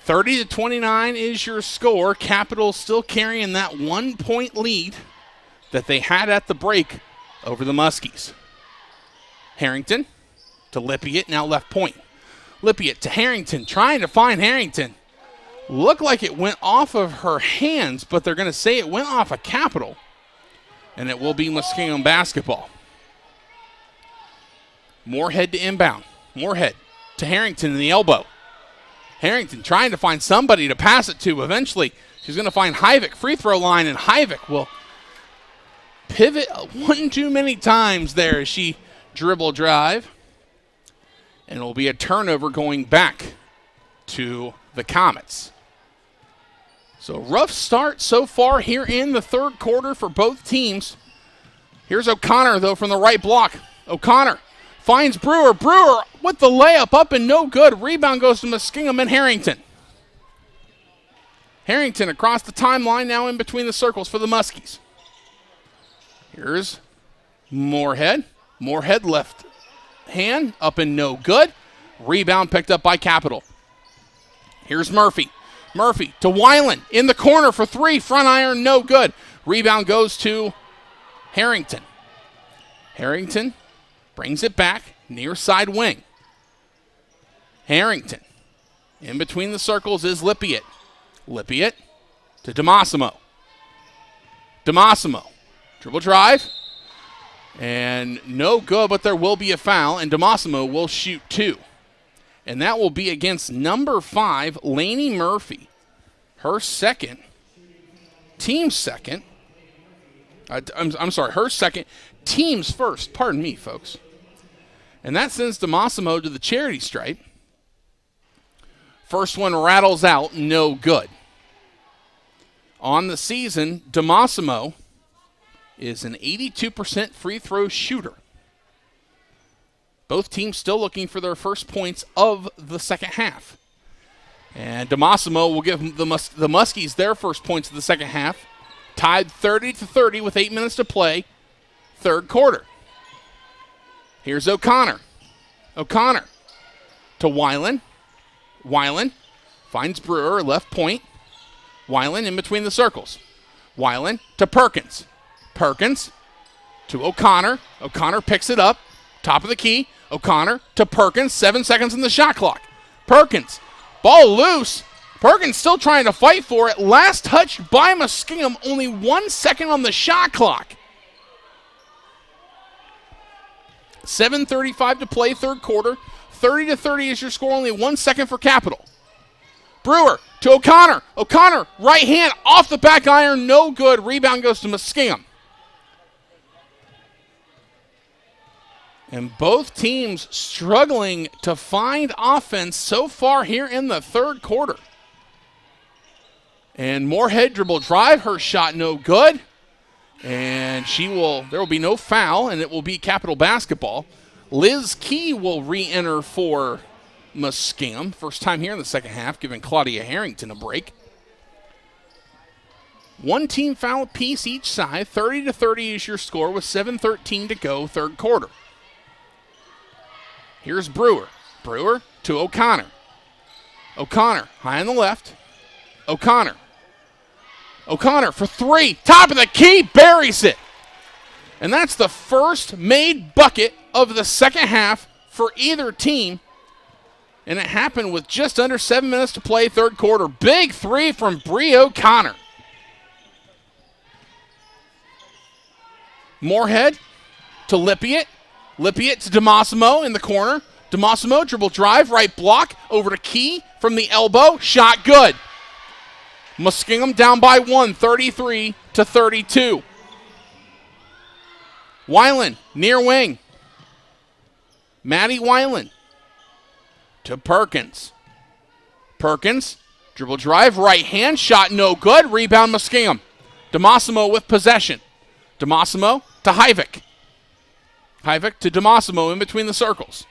30-29 is your score. Capitol still carrying that 1 point lead that they had at the break over the Muskies. Harrington to Lippiett, now left point. Lippiett to Harrington, trying to find Harrington. Looked like it went off of her hands, but they're going to say it went off of Capitol. And it will be Muskingum basketball. Moorhead to inbound. Moorhead to Harrington in the elbow. Harrington trying to find somebody to pass it to. Eventually, she's going to find Hyvik, free throw line, and Hyvik will pivot one too many times there as she dribble drive, and it will be a turnover going back to the Comets. So rough start so far here in the third quarter for both teams. Here's O'Connor, though, from the right block. O'Connor finds Brewer. Brewer with the layup up and no good. Rebound goes to Muskingum and Harrington. Harrington across the timeline, now in between the circles for the Muskies. Here's Moorhead. Moorhead left hand, up and no good. Rebound picked up by Capitol. Here's Murphy. Murphy to Weiland in the corner for three. Front iron, no good. Rebound goes to Harrington. Harrington brings it back, near side wing. Harrington. In between the circles is Lippiett. Lippiett to DeMassimo. DeMassimo. Dribble drive. And no good, but there will be a foul, and DeMassimo will shoot two. And that will be against number 5, Lainey Murphy. Her second, team's second. I'm sorry, her second, team's first. Pardon me, folks. And that sends DeMassimo to the charity stripe. First one rattles out, no good. On the season, DeMassimo is an 82% free throw shooter. Both teams still looking for their first points of the second half. And DeMassimo will give the Muskies their first points of the second half. Tied 30-30 with 8 minutes to play. Third quarter. Here's O'Connor. O'Connor to Weiland. Weiland finds Brewer, left point. Weiland in between the circles. Weiland to Perkins. Perkins to O'Connor. O'Connor picks it up. Top of the key. O'Connor to Perkins. 7 seconds on the shot clock. Perkins. Ball loose. Perkins still trying to fight for it. Last touch by Muskingum. Only 1 second on the shot clock. 7:35 to play, third quarter. 30-30 is your score. Only 1 second for Capitol. Brewer to O'Connor. O'Connor, right hand off the back iron. No good. Rebound goes to Muskingum. And both teams struggling to find offense so far here in the third quarter. And Moorhead dribble drive, her shot no good. And there will be no foul, and it will be Capitol basketball. Liz Key will re-enter for Muskingum. First time here in the second half, giving Claudia Harrington a break. One team foul apiece each side. 30-30 is your score with 7:13 to go, third quarter. Here's Brewer. Brewer to O'Connor. O'Connor, high on the left. O'Connor. O'Connor for three. Top of the key, buries it. And that's the first made bucket of the second half for either team. And it happened with just under 7 minutes to play, third quarter. Big three from Bree O'Connor. Moorhead to Lippiett. Lippiett to DeMassimo in the corner. DeMassimo, dribble drive, right block, over to Key from the elbow. Shot good. Muskingum down by 1, 33-32. Weiland, near wing. Maddie Weiland to Perkins. Perkins, dribble drive, right hand, shot no good. Rebound Muskingum. DeMassimo with possession. DeMassimo to Hyvik. Hyvik to DeMassimo in between the circles.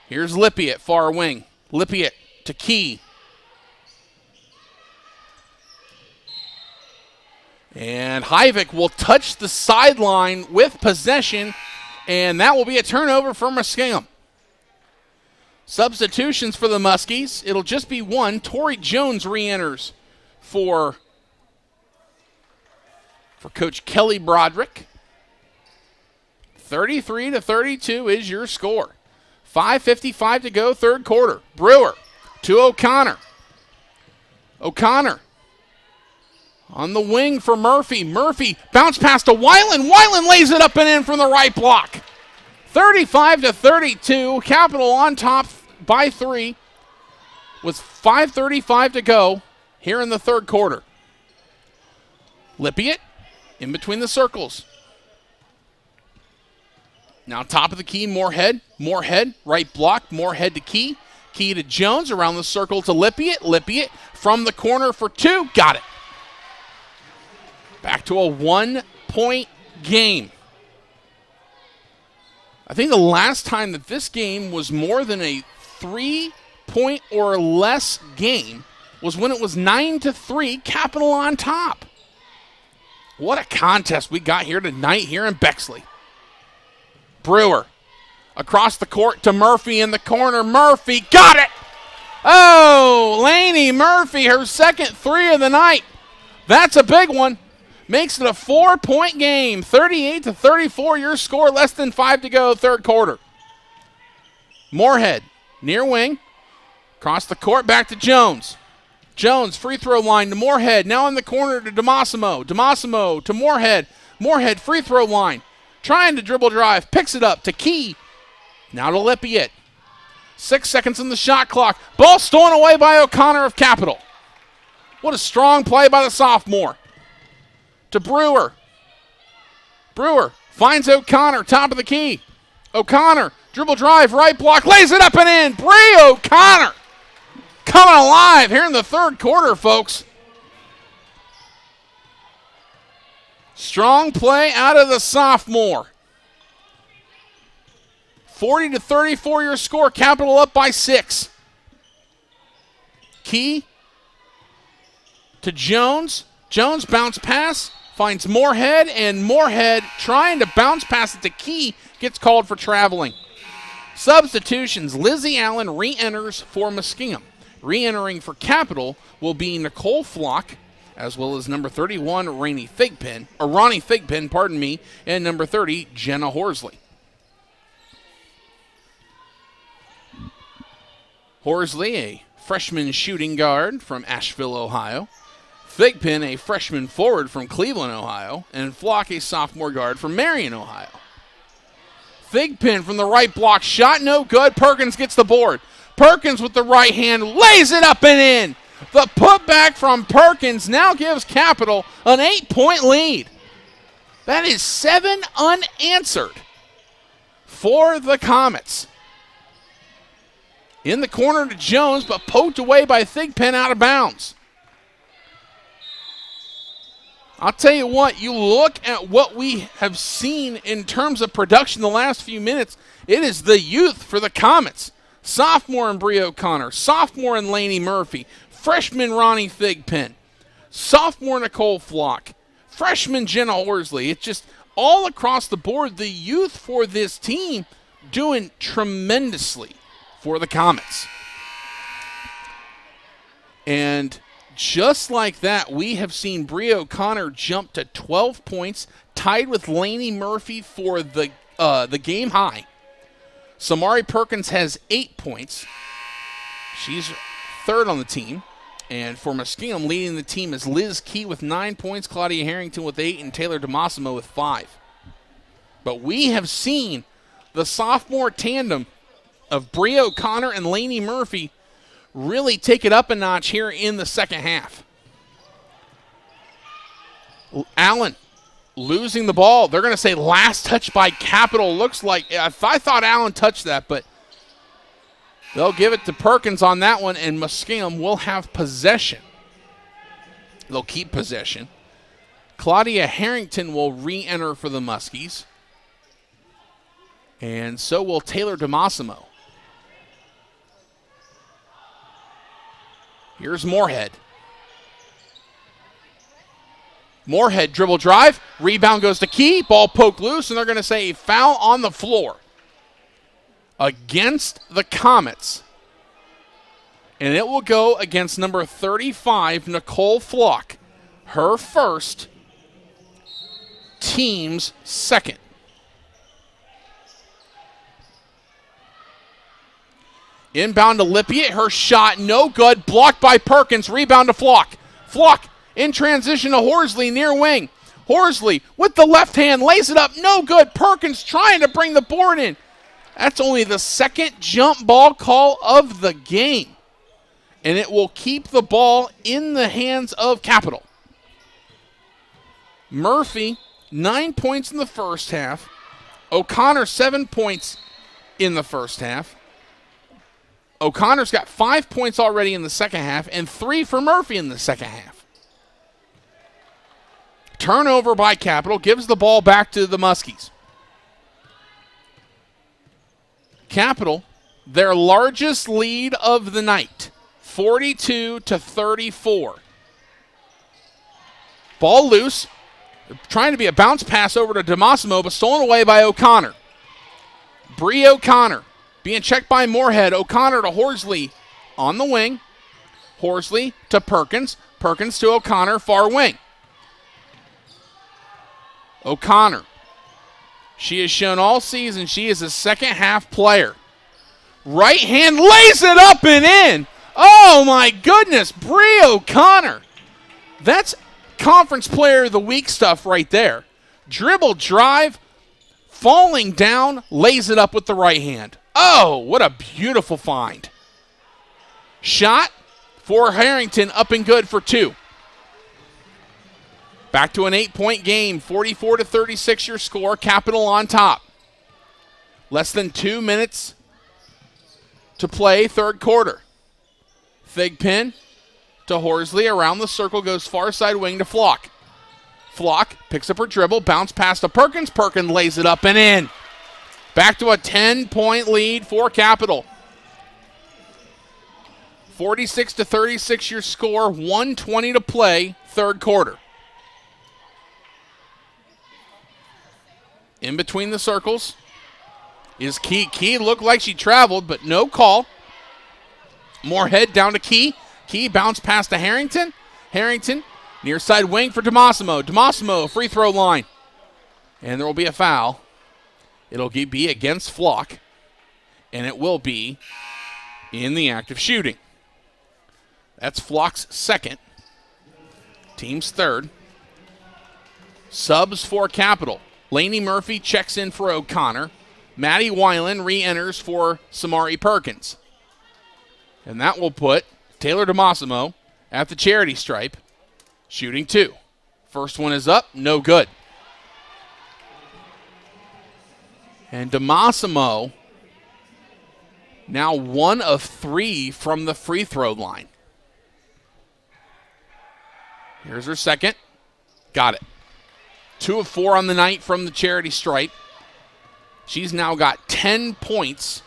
Here's Lippiett, far wing. Lippiett to Key. And Hyvik will touch the sideline with possession, and that will be a turnover for Muskingum. Substitutions for the Muskies. It'll just be one. Tori Jones re-enters for Coach Kelly Broderick. 33-32 is your score. 5:55 to go, third quarter. Brewer to O'Connor. O'Connor on the wing for Murphy. Murphy bounce pass to Weiland. Weiland lays it up and in from the right block. 35-32. Capital on top by 3 with 5:35 to go here in the third quarter. Lippiett in between the circles. Now top of the key, Moorhead. Moorhead, right block, Moorhead to Key. Key to Jones, around the circle to Lippiett. Lippiett from the corner for 2. Got it. Back to a 1-point game. I think the last time that this game was more than a 3-point or less game was when it was 9-3, Capital on top. What a contest we got here tonight here in Bexley. Brewer across the court to Murphy in the corner. Murphy got it. Oh, Laney Murphy, her second 3 of the night. That's a big one. Makes it a 4-point game. 38-34, your score, less than 5 to go, third quarter. Moorhead, near wing. Across the court, back to Jones. Jones, free throw line to Moorhead. Now in the corner to DeMassimo. DeMassimo to Moorhead. Moorhead, free throw line. Trying to dribble drive, picks it up to Key. Now to Lippiett. 6 seconds on the shot clock. Ball stolen away by O'Connor of Capital. What a strong play by the sophomore. To Brewer. Brewer finds O'Connor, top of the key. O'Connor, dribble drive, right block, lays it up and in. Bree O'Connor coming alive here in the third quarter, folks. Strong play out of the sophomore. 40-34 your score. Capital up by 6. Key to Jones. Jones bounce pass. Finds Moorhead, and Moorhead trying to bounce pass it to Key. Gets called for traveling. Substitutions. Lizzie Allen re-enters for Muskingum. Re-entering for Capital will be Nicole Flock, as well as number 31, Ronnie Thigpen, and number 30, Jenna Horsley. Horsley, a freshman shooting guard from Asheville, Ohio. Thigpen, a freshman forward from Cleveland, Ohio. And Flock, a sophomore guard from Marion, Ohio. Thigpen from the right block, shot no good. Perkins gets the board. Perkins with the right hand, lays it up and in. The putback from Perkins now gives Capital an 8-point lead. That is 7 unanswered for the Comets. In the corner to Jones, but poked away by Thigpen out of bounds. I'll tell you what, you look at what we have seen in terms of production the last few minutes, it is the youth for the Comets. Sophomore in Bree O'Connor, sophomore in Laney Murphy, freshman Ronnie Thigpen, sophomore Nicole Flock, freshman Jenna Horsley. It's just all across the board, the youth for this team doing tremendously for the Comets. And just like that, we have seen Bree O'Connor jump to 12 points, tied with Laney Murphy for the game high. Samari Perkins has 8 points. She's third on the team. And for Muskingum, leading the team is Liz Key with 9 points, Claudia Harrington with 8, and Taylor DeMassimo with 5. But we have seen the sophomore tandem of Bria O'Connor and Lainey Murphy really take it up a notch here in the second half. Allen losing the ball. They're going to say last touch by Capital. Looks like, I thought Allen touched that, but they'll give it to Perkins on that one, and Muskingum will have possession. They'll keep possession. Claudia Harrington will re-enter for the Muskies. And so will Taylor DeMassimo. Here's Moorhead. Moorhead dribble drive. Rebound goes to Key. Ball poked loose, and they're going to say a foul on the floor against the Comets. And it will go against number 35, Nicole Flock. Her first, team's second. Inbound to Lippiett. Her shot no good. Blocked by Perkins. Rebound to Flock. Flock in transition to Horsley near wing. Horsley with the left hand lays it up. No good. Perkins trying to bring the board in. That's only the second jump ball call of the game. And it will keep the ball in the hands of Capital. Murphy, 9 points in the first half. O'Connor, 7 points in the first half. O'Connor's got 5 points already in the second half and 3 for Murphy in the second half. Turnover by Capital gives the ball back to the Muskies. Capital, their largest lead of the night, 42-34. Ball loose, trying to be a bounce pass over to DeMassimo, but stolen away by O'Connor. Bree O'Connor being checked by Moorhead. O'Connor to Horsley on the wing. Horsley to Perkins. Perkins to O'Connor, far wing. O'Connor. She has shown all season she is a second half player. Right hand lays it up and in. Oh my goodness, Bree O'Connor. That's conference player of the week stuff right there. Dribble drive, falling down, lays it up with the right hand. Oh, what a beautiful find. Shot for Harrington, up and good for 2. Back to an 8-point game, 44-36 your score, Capital on top. Less than 2 minutes to play, third quarter. Thigpen to Horsley, around the circle, goes far side wing to Flock. Flock picks up her dribble, bounce pass to Perkins. Perkins lays it up and in. Back to a 10-point lead for Capital. 46-36 your score, 1:20 to play, third quarter. In between the circles is Key. Key looked like she traveled, but no call. Moorhead down to Key. Key bounce pass to Harrington. Harrington near side wing for DeMassimo. DeMassimo, free throw line. And there will be a foul. It'll be against Flock, and it will be in the act of shooting. That's Flock's second. Team's third. Subs for Capital. Lainey Murphy checks in for O'Connor. Maddie Weiland re-enters for Samari Perkins. And that will put Taylor DeMassimo at the charity stripe, shooting 2. First one is up, no good. And DeMassimo now 1 of 3 from the free throw line. Here's her second. Got it. 2 of 4 on the night from the charity stripe. She's now got 10 points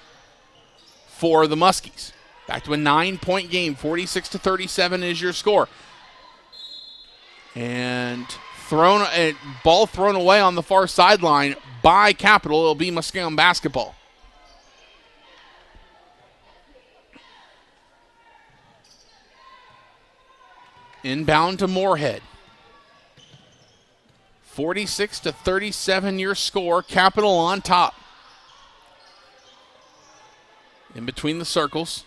for the Muskies. Back to a 9-point game. 46-37 is your score. And ball thrown away on the far sideline by Capital. It'll be Muskingum basketball. Inbound to Moorhead. 46-37 your score. Capital on top. In between the circles.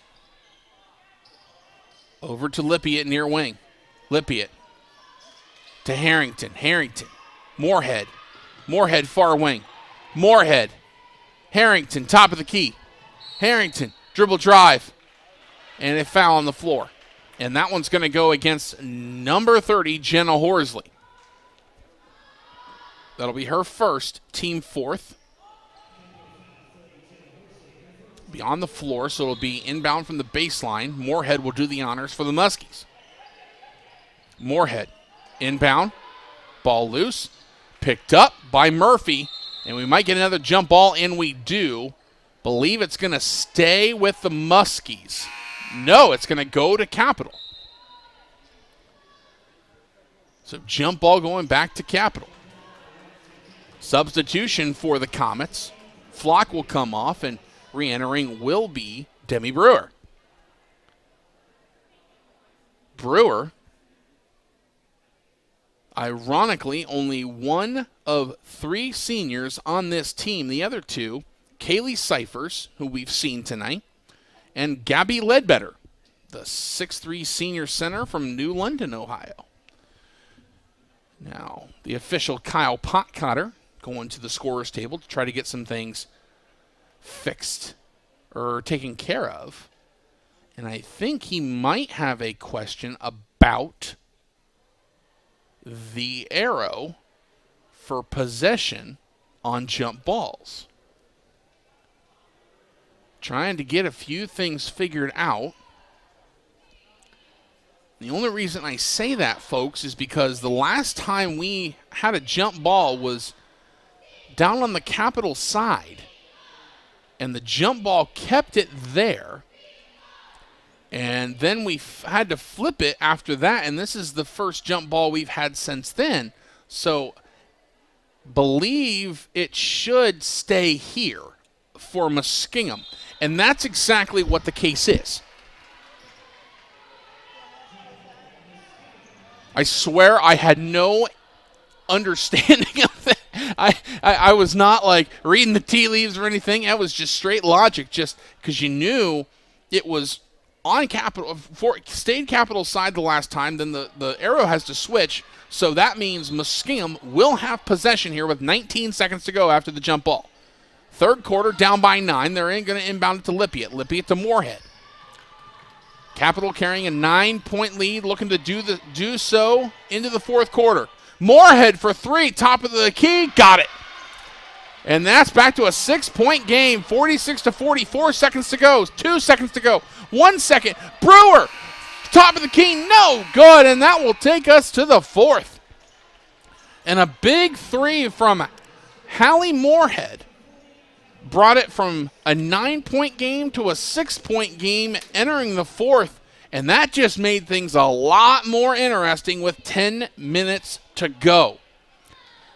Over to Lippiett near wing. Lippiett to Harrington. Harrington. Moorhead. Moorhead far wing. Moorhead. Harrington, top of the key. Harrington, dribble drive. And a foul on the floor. And that one's going to go against number 30, Jenna Horsley. That'll be her first, team fourth. Be on the floor, so it'll be inbound from the baseline. Moorhead will do the honors for the Muskies. Moorhead, inbound, ball loose, picked up by Murphy, and we might get another jump ball, and we do. Believe it's going to stay with the Muskies. No, it's going to go to Capital. So jump ball going back to Capital. Substitution for the Comets. Flock will come off, and re-entering will be Demi Brewer. Brewer, ironically, only one of three seniors on this team. The other two, Kaylee Cyphers, who we've seen tonight, and Gabby Ledbetter, the 6'3 senior center from New London, Ohio. Now, the official Kyle Potcotter going to the scorer's table to try to get some things fixed or taken care of. And I think he might have a question about the arrow for possession on jump balls. Trying to get a few things figured out. The only reason I say that, folks, is because the last time we had a jump ball was down on the Capital side. And the jump ball kept it there. And then we had to flip it after that. And this is the first jump ball we've had since then. So, believe it should stay here for Muskingum. And that's exactly what the case is. I swear I had no understanding of that. I was not like reading the tea leaves or anything. That was just straight logic, just because you knew it was on Capital, stayed Capital side the last time, then the arrow has to switch. So that means Muskingum will have possession here with 19 seconds to go after the jump ball. Third quarter, down by 9. They're going to inbound it to Lippiett. Lippiett to Moorhead. Capital carrying a 9-point lead, looking to do so into the fourth quarter. Moorhead for three, top of the key, got it. And that's back to a 6-point game, 46-40, 4 seconds to go, 2 seconds to go, 1 second. Brewer, top of the key, no good, and that will take us to the fourth. And a big three from Hallie Moorhead brought it from a 9-point game to a 6-point game entering the fourth, and that just made things a lot more interesting with 10 minutes to go.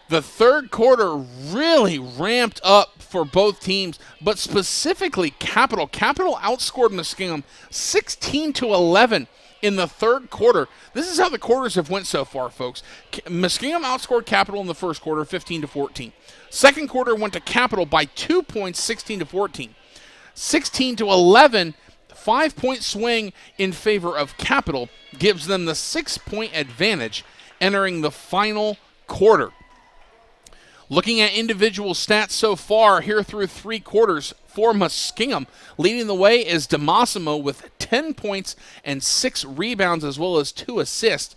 The third quarter really ramped up for both teams, but specifically Capital. Capital outscored Muskingum 16-11 in the third quarter. This is how the quarters have went so far, folks. Muskingum outscored Capital in the first quarter 15-14. Second quarter went to Capital by 2 points, 16-14. 16-11, 5-point swing in favor of Capital gives them the 6-point advantage entering the final quarter. Looking at individual stats so far here through three quarters for Muskingum, leading the way is DeMassimo with 10 points and 6 rebounds as well as 2 assists.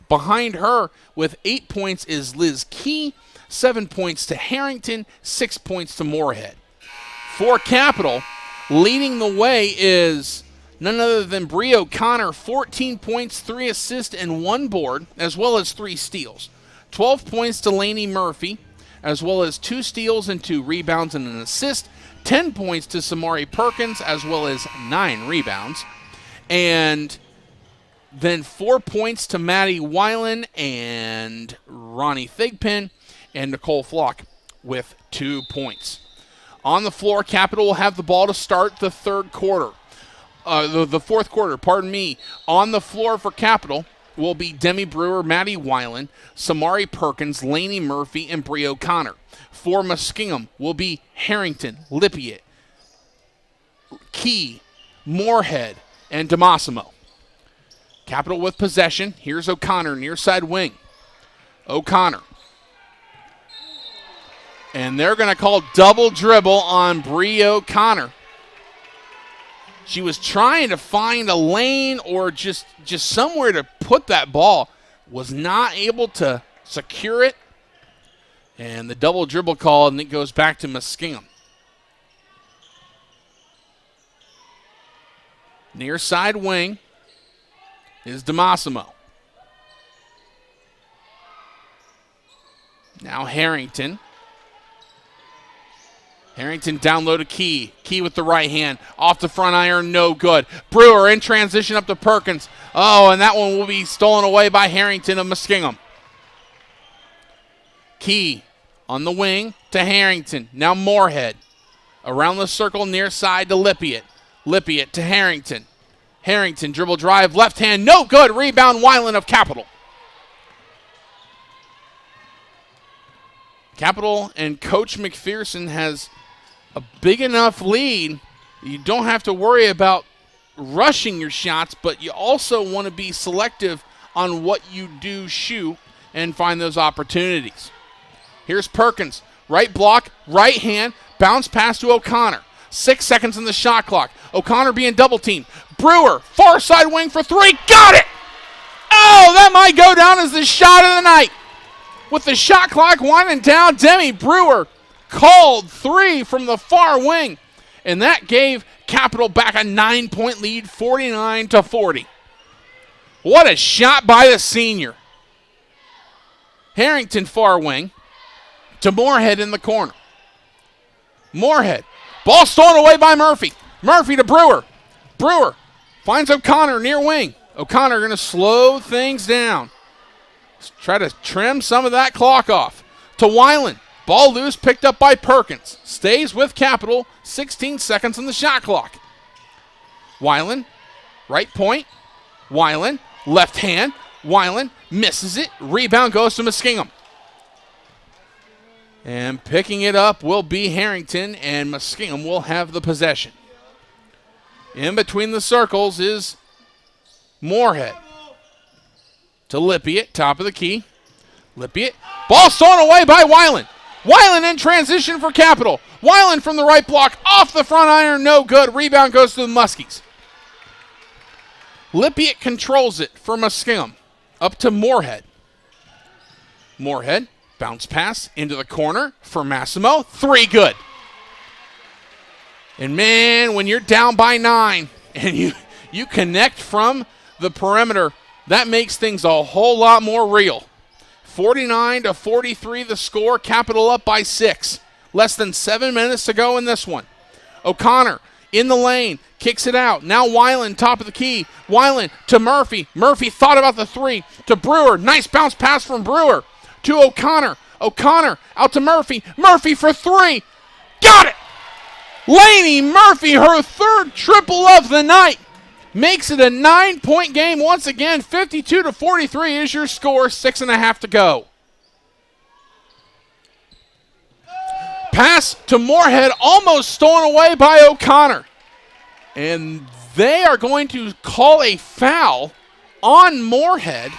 Behind her with 8 points is Liz Key, 7 points to Harrington, 6 points to Moorhead. For Capital, leading the way is none other than Bree O'Connor, 14 points, 3 assists, and 1 board, as well as 3 steals. 12 points to Lainey Murphy, as well as 2 steals and 2 rebounds and an assist. 10 points to Samari Perkins, as well as 9 rebounds. And then 4 points to Maddie Weiland and Ronnie Thigpen, and Nicole Flock with 2 points. On the floor, Capital will have the ball to start the third quarter. The fourth quarter, pardon me. On the floor for Capital will be Demi Brewer, Maddie Weiland, Samari Perkins, Lainey Murphy, and Bree O'Connor. For Muskingum will be Harrington, Lippiett, Key, Moorhead, and DeMassimo. Capital with possession. Here's O'Connor, near side wing. O'Connor. And they're going to call double dribble on Bree O'Connor. She was trying to find a lane or just somewhere to put that ball. Was not able to secure it. And the double dribble call, and it goes back to Muskingum. Near side wing is DeMassimo. Now Harrington. Harrington down low to Key. Key with the right hand. Off the front iron, no good. Brewer in transition up to Perkins. Oh, and that one will be stolen away by Harrington of Muskingum. Key on the wing to Harrington. Now Moorhead. Around the circle near side to Lippiett. Lippiett to Harrington. Harrington dribble drive, left hand, no good. Rebound, Weiland of Capital. Capital and Coach McPherson has a big enough lead. You don't have to worry about rushing your shots, but you also want to be selective on what you do shoot and find those opportunities. Here's Perkins, right block, right hand, bounce pass to O'Connor. 6 seconds on the shot clock. O'Connor being double teamed. Brewer, far side wing for three, got it! Oh, that might go down as the shot of the night. With the shot clock winding down, Demi Brewer called three from the far wing, and that gave Capital back a 9-point lead, 49-40. What a shot by the senior. Harrington far wing to Moorhead in the corner. Moorhead. Ball stolen away by Murphy. Murphy to Brewer. Brewer finds O'Connor near wing. O'Connor going to slow things down. Let's try to trim some of that clock off. To Weiland. Ball loose, picked up by Perkins. Stays with Capital. 16 seconds on the shot clock. Weiland, right point. Weiland, left hand. Weiland misses it. Rebound goes to Muskingum. And picking it up will be Harrington, and Muskingum will have the possession. In between the circles is Moorhead. To Lippiett, top of the key. Lippiett. Ball stolen away by Weiland. Weiland in transition for Capital. Weiland from the right block, off the front iron, no good. Rebound goes to the Muskies. Lippiett controls it for Muskingum. Up to Moorhead. Moorhead. Bounce pass into the corner for Massimo. Three good. And man, when you're down by 9 and you connect from the perimeter, that makes things a whole lot more real. 49-43 the score. Capital up by 6. Less than 7 minutes to go in this one. O'Connor in the lane. Kicks it out. Now Weiland, top of the key. Weiland to Murphy. Murphy thought about the three. To Brewer. Nice bounce pass from Brewer. To O'Connor. O'Connor out to Murphy. Murphy for three. Got it! Lainey Murphy, her third triple of the night. Makes it a 9-point game once again. 52-43 is your score. 6.5 to go. Pass to Moorhead, almost stolen away by O'Connor. And they are going to call a foul on Moorhead,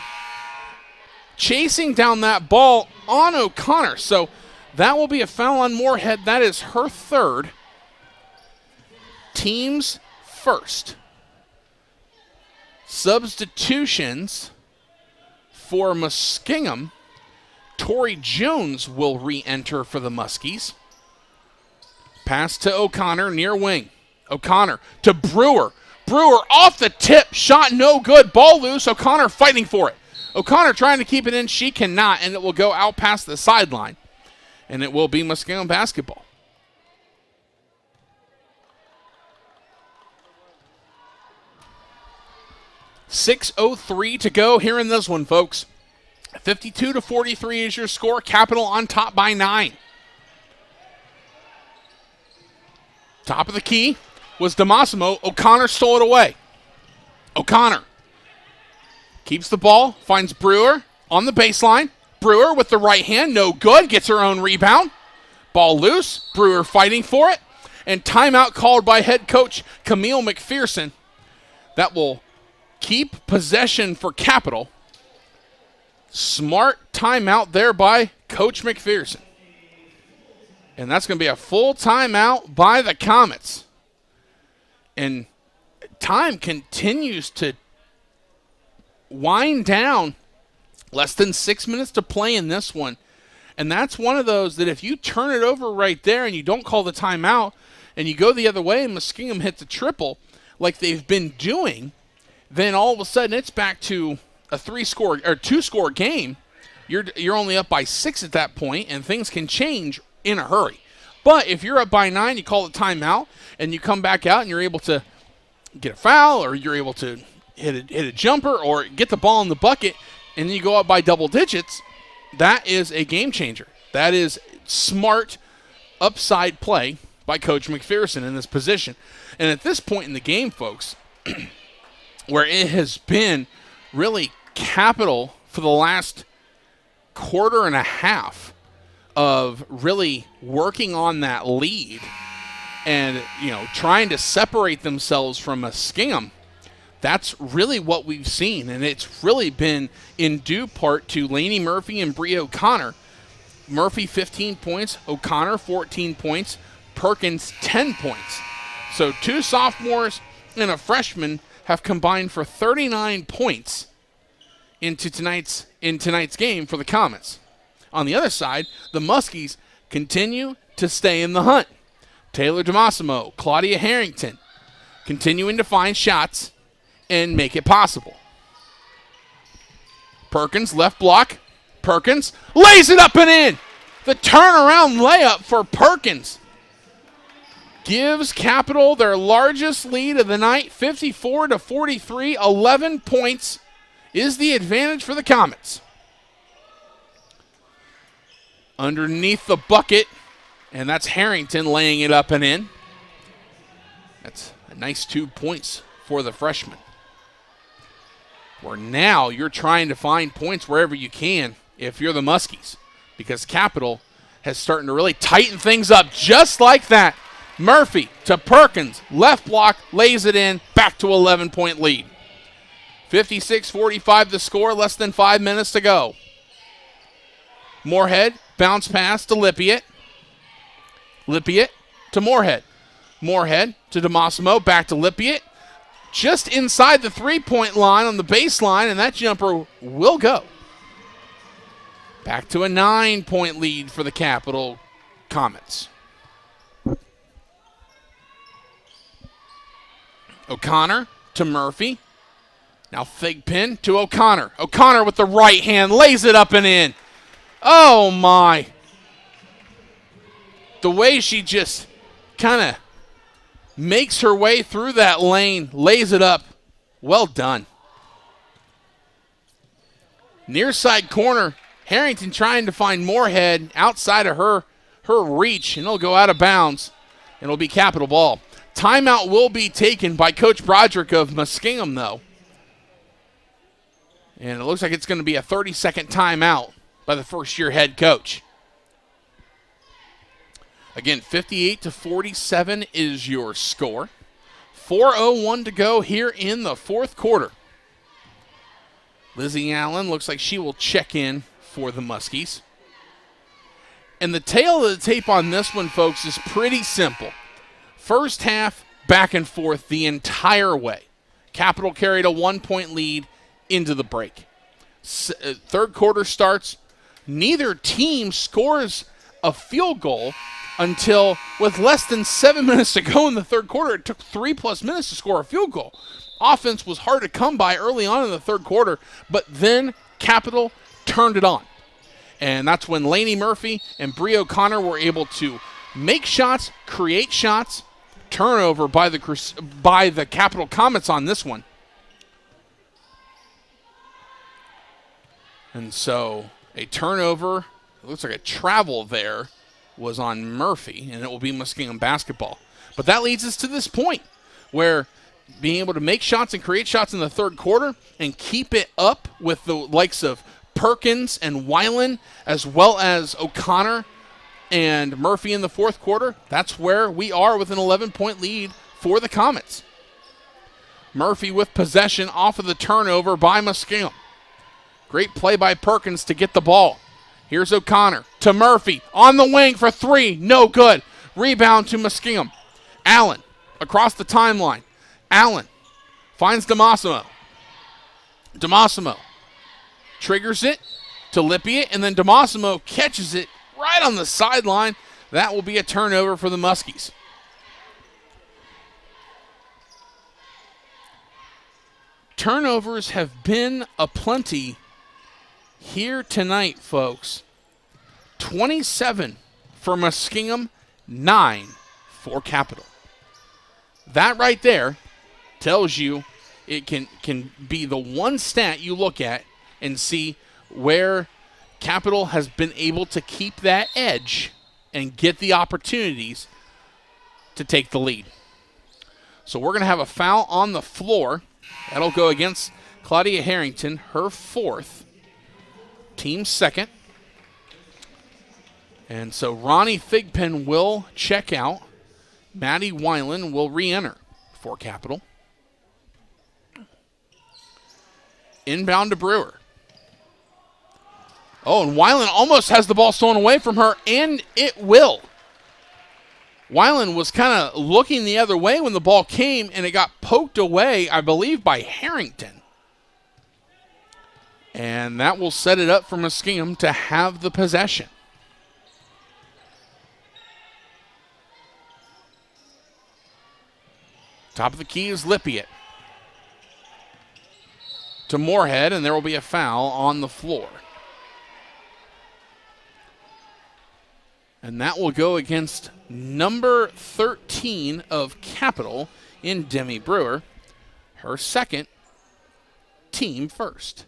chasing down that ball on O'Connor. So that will be a foul on Moorhead. That is her third. Team's first. Substitutions for Muskingum. Tori Jones will re-enter for the Muskies. Pass to O'Connor near wing. O'Connor to Brewer. Brewer off the tip. Shot no good. Ball loose. O'Connor fighting for it. O'Connor trying to keep it in. She cannot, and it will go out past the sideline. And it will be Muskingum basketball. .6:03 to go here in this one, folks. 52-43 is your score. Capital on top by 9. Top of the key was DeMassimo. O'Connor stole it away. O'Connor keeps the ball, finds Brewer on the baseline. Brewer with the right hand, no good, gets her own rebound. Ball loose, Brewer fighting for it, and timeout called by head coach Camille McPherson. That will keep possession for Capital. Smart timeout there by Coach McPherson. And that's going to be a full timeout by the Comets. And time continues to wind down. Less than 6 minutes to play in this one. And that's one of those that if you turn it over right there and you don't call the timeout and you go the other way and Muskingum hits a triple like they've been doing, then all of a sudden it's back to a 2-score game. You're only up by 6 at that point, and things can change in a hurry. But if you're up by 9, you call the timeout, and you come back out and you're able to get a foul, or you're able to hit a jumper, or get the ball in the bucket, and then you go up by double digits, that is a game changer. That is smart upside play by Coach McPherson in this position. And at this point in the game, folks, where it has been really Capital for the last quarter and a half of really working on that lead and, trying to separate themselves from Muskingum, that's really what we've seen. And it's really been in due part to Laney Murphy and Bree O'Connor. Murphy 15 points, O'Connor 14 points, Perkins 10 points. So 2 sophomores and a freshman have combined for 39 points in tonight's game for the Comets. On the other side, the Muskies continue to stay in the hunt. Taylor DeMassimo, Claudia Harrington, continuing to find shots and make it possible. Perkins, left block. Perkins lays it up and in. The turnaround layup for Perkins gives Capital their largest lead of the night, 54-43. 11 points is the advantage for the Comets. Underneath the bucket, and that's Harrington laying it up and in. That's a nice 2 points for the freshman. Where now you're trying to find points wherever you can if you're the Muskies, because Capital has starting to really tighten things up just like that. Murphy to Perkins, left block, lays it in, back to 11-point lead. 56-45 the score, less than 5 minutes to go. Moorhead, bounce pass to Lippiett. Lippiett to Moorhead. Moorhead to DeMassimo, back to Lippiett. Just inside the 3-point line on the baseline, and that jumper will go. Back to a 9-point lead for the Capital Comets. O'Connor to Murphy. Now fake pin to O'Connor. O'Connor with the right hand lays it up and in. Oh, my. The way she just kind of makes her way through that lane, lays it up. Well done. Near side corner, Harrington trying to find Moorhead outside of her reach, and it'll go out of bounds. It'll be Capital ball. Timeout will be taken by Coach Broderick of Muskingum, though. And it looks like it's going to be a 30-second timeout by the first-year head coach. Again, 58-47 is your score. 4:01 to go here in the fourth quarter. Lizzie Allen looks like she will check in for the Muskies. And the tail of the tape on this one, folks, is pretty simple. First half, back and forth the entire way. Capital carried a 1-point lead into the break. Third quarter starts. Neither team scores a field goal until, with less than 7 minutes to go in the third quarter, it took 3+ minutes to score a field goal. Offense was hard to come by early on in the third quarter, but then Capital turned it on. And that's when Laney Murphy and Bree O'Connor were able to make shots, create shots. Turnover by the Capital Comets on this one. And so a turnover, it looks like a travel there, was on Murphy, and it will be Muskingum basketball. But that leads us to this point where being able to make shots and create shots in the third quarter and keep it up with the likes of Perkins and Weiland, as well as O'Connor and Murphy in the fourth quarter, that's where we are with an 11-point lead for the Comets. Murphy with possession off of the turnover by Muskingum. Great play by Perkins to get the ball. Here's O'Connor to Murphy on the wing for three. No good. Rebound to Muskingum. Allen across the timeline. Allen finds DeMassimo. DeMassimo triggers it to Lippiett, and then DeMassimo catches it right on the sideline. That will be a turnover for the Muskies. Turnovers have been aplenty here tonight, folks. 27 for Muskingum, 9 for Capital. That right there tells you it can be the one stat you look at and see where Capital has been able to keep that edge and get the opportunities to take the lead. So we're going to have a foul on the floor. That'll go against Claudia Harrington, her fourth, team second. And so Ronnie Thigpen will check out. Maddie Weiland will re-enter for Capital. Inbound to Brewer. Oh, and Weiland almost has the ball stolen away from her, and it will. Weiland was kind of looking the other way when the ball came, and it got poked away, I believe, by Harrington. And that will set it up for Muskingum to have the possession. Top of the key is Lippiett. To Moorhead, and there will be a foul on the floor. And that will go against number 13 of Capital in Demi Brewer, her second, team first.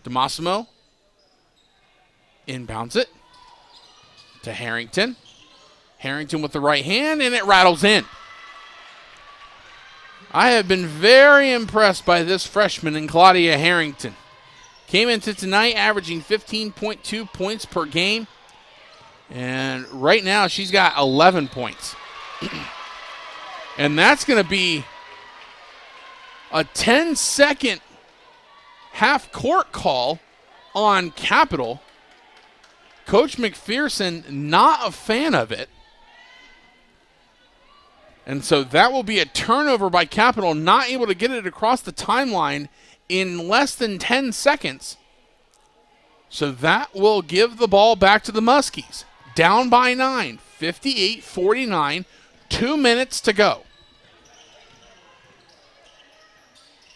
DeMassimo inbounds it to Harrington. Harrington with the right hand, and it rattles in. I have been very impressed by this freshman in Claudia Harrington. Came into tonight averaging 15.2 points per game. And right now she's got 11 points. And that's going to be a 10-second half-court call on Capital. Coach McPherson not a fan of it. And so that will be a turnover by Capital, not able to get it across the timeline in less than 10 seconds. So that will give the ball back to the Muskies. Down by 9, 58-49, 2 minutes to go.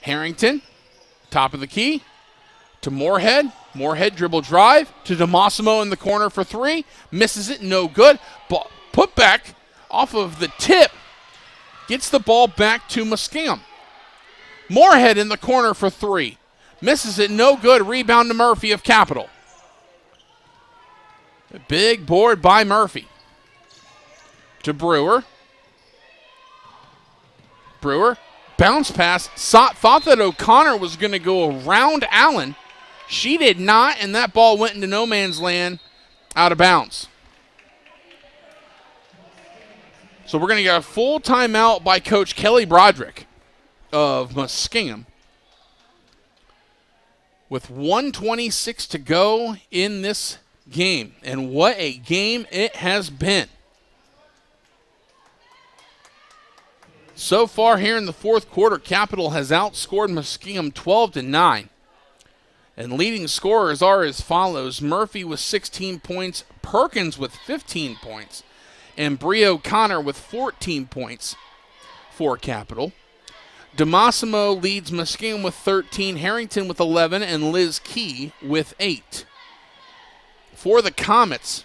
Harrington, top of the key, to Moorhead. Moorhead dribble drive to DeMassimo in the corner for three. Misses it, no good. Ball put back off of the tip. Gets the ball back to Muskingum. Moorhead in the corner for three. Misses it, no good. Rebound to Murphy of Capital. A big board by Murphy. To Brewer. Brewer, bounce pass. Thought that O'Connor was going to go around Allen. She did not, and that ball went into no man's land, out of bounds. So we're going to get a full timeout by Coach Kelly Broderick of Muskingum. With 1:26 to go in this game. And what a game it has been. So far here in the fourth quarter, Capital has outscored Muskingum 12-9. And leading scorers are as follows. Murphy with 16 points, Perkins with 15 points, and Bree O'Connor with 14 points for Capital. DeMassimo leads Muskingum with 13, Harrington with 11, and Liz Key with 8. For the Comets,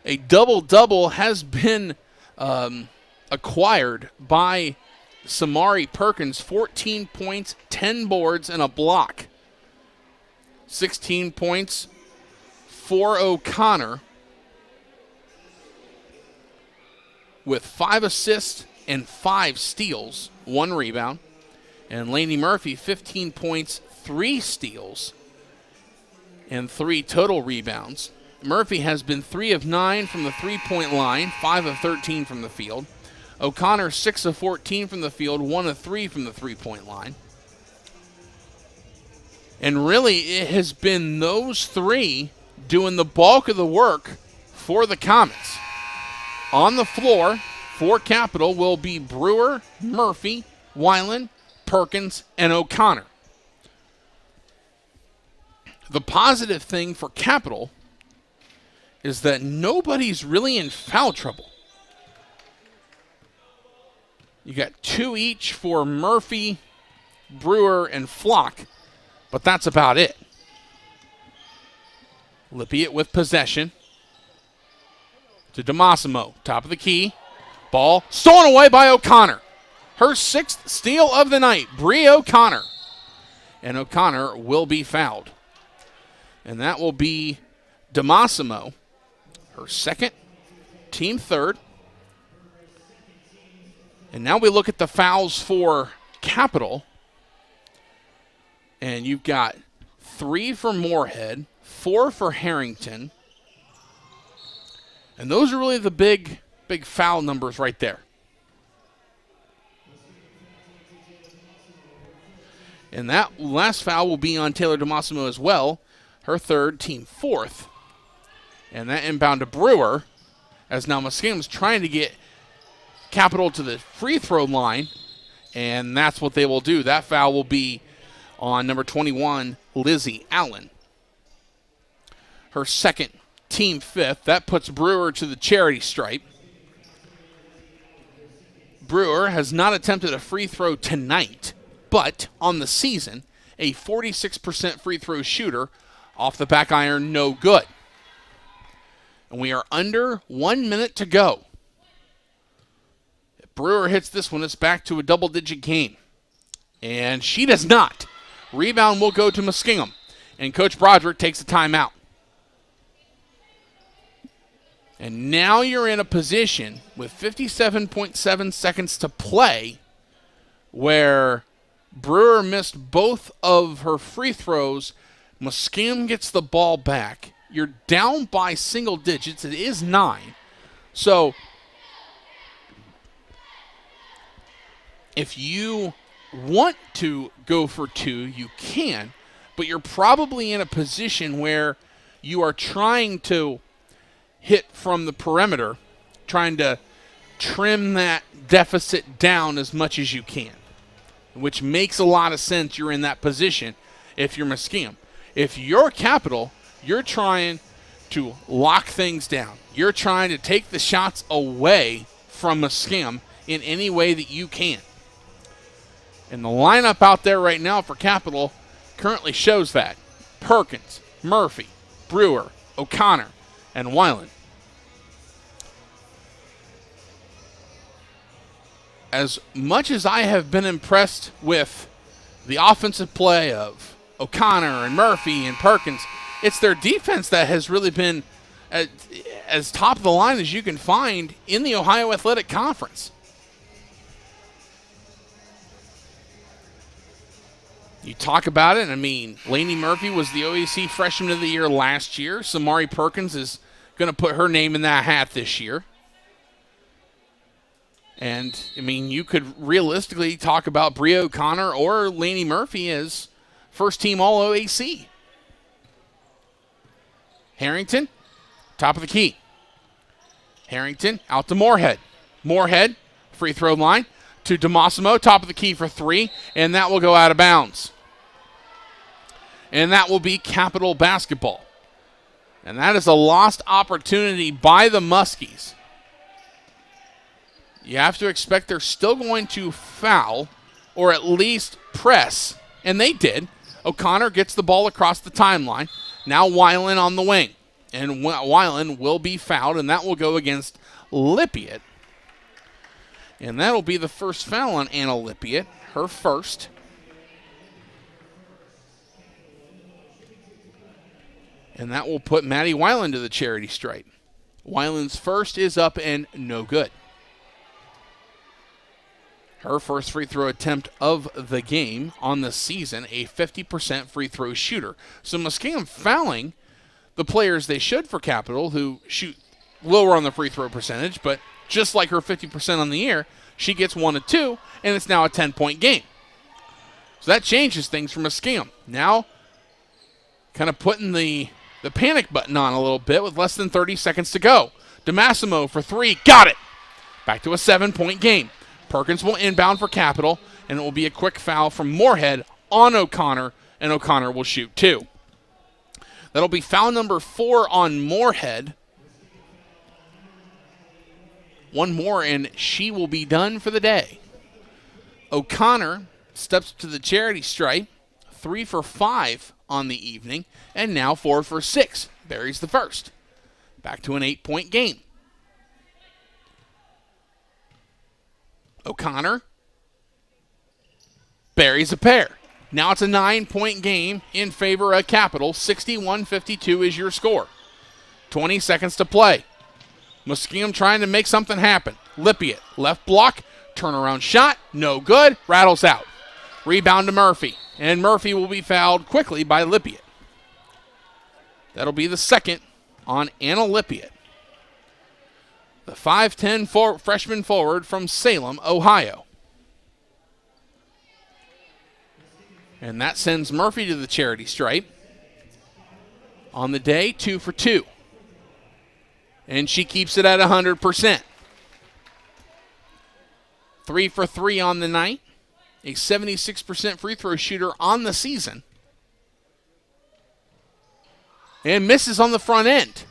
a double-double has been acquired by Samari Perkins. 14 points, 10 boards, and a block. 16 points for O'Connor with 5 assists and 5 steals, 1 rebound. And Lainey Murphy, 15 points, 3 steals, and 3 total rebounds. Murphy has been 3 of 9 from the three-point line, 5 of 13 from the field. O'Connor, 6 of 14 from the field, 1 of 3 from the three-point line. And really, it has been those three doing the bulk of the work for the Comets. On the floor for Capital will be Brewer, Murphy, Weiland, Perkins, and O'Connor. The positive thing for Capital is that nobody's really in foul trouble. You got 2 each for Murphy, Brewer, and Flock, but that's about it. Lippiett with possession to DeMassimo, top of the key. Ball stolen away by O'Connor. Her 6th steal of the night, Bree O'Connor. And O'Connor will be fouled. And that will be DeMassimo, her 2nd, team 3rd. And now we look at the fouls for Capital. And you've got 3 for Moorhead, 4 for Harrington. And those are really the big foul numbers right there. And that last foul will be on Taylor DeMassimo as well, her 3rd, team 4th. And that inbound to Brewer, as now Muskingum's trying to get Capital to the free throw line, and that's what they will do. That foul will be on number 21, Lizzie Allen. Her 2nd, team 5th. That puts Brewer to the charity stripe. Brewer has not attempted a free throw tonight, but on the season, a 46% free throw shooter. Off the back iron, no good. And we are under 1 minute to go. If Brewer hits this one, it's back to a double-digit game. And she does not. Rebound will go to Muskingum. And Coach Broderick takes a timeout. And now you're in a position with 57.7 seconds to play where Brewer missed both of her free throws. Muskingum gets the ball back. You're down by single digits. It is 9. So if you want to go for 2, you can, but you're probably in a position where you are trying to hit from the perimeter, trying to trim that deficit down as much as you can, which makes a lot of sense. You're in that position if you're Muskingum. If you're Capital, you're trying to lock things down. You're trying to take the shots away from Muskingum in any way that you can. And the lineup out there right now for Capital currently shows that. Perkins, Murphy, Brewer, O'Connor, and Weiland. As much as I have been impressed with the offensive play of O'Connor and Murphy and Perkins, it's their defense that has really been as top of the line as you can find in the Ohio Athletic Conference. You talk about it, I mean, Lainey Murphy was the OAC Freshman of the Year last year. Samari Perkins is going to put her name in that hat this year. And, I mean, you could realistically talk about Bree O'Connor or Lainey Murphy as first-team All-OAC. Harrington, top of the key. Harrington out to Moorhead. Moorhead, free throw line to DeMassimo, top of the key for 3, and that will go out of bounds. And that will be Capital basketball. And that is a lost opportunity by the Muskies. You have to expect they're still going to foul or at least press, and they did. O'Connor gets the ball across the timeline. Now Weiland on the wing. And Weiland will be fouled, and that will go against Lippiett. And that'll be the first foul on Anna Lippiett, her first. And that will put Maddie Weiland to the charity stripe. Weiland's first is up and no good. Her first free throw attempt of the game on the season, a 50% free throw shooter. So Muskingum fouling the players they should for Capital, who shoot lower on the free throw percentage, but just like her 50% on the year, she gets 1 of 2, and it's now a 10-point game. So that changes things for Muskingum. Now, kind of putting the panic button on a little bit with less than 30 seconds to go. DeMassimo for 3, got it! Back to a 7-point game. Perkins will inbound for Capital, and it will be a quick foul from Moorhead on O'Connor, and O'Connor will shoot 2. That'll be foul number 4 on Moorhead. One more, and she will be done for the day. O'Connor steps to the charity stripe, 3 for 5 on the evening, and now 4 for 6. Buries the first. Back to an 8-point game. O'Connor buries a pair. Now it's a 9-point game in favor of Capital. 61-52 is your score. 20 seconds to play. Muskingum trying to make something happen. Lippiett, left block, turnaround shot, no good, rattles out. Rebound to Murphy, and Murphy will be fouled quickly by Lippiett. That'll be the second on Anna Lippiett, the 5'10" freshman forward from Salem, Ohio. And that sends Murphy to the charity stripe. On the day, 2 for 2. And she keeps it at 100%. 3 for 3 on the night. A 76% free throw shooter on the season. And misses on the front end.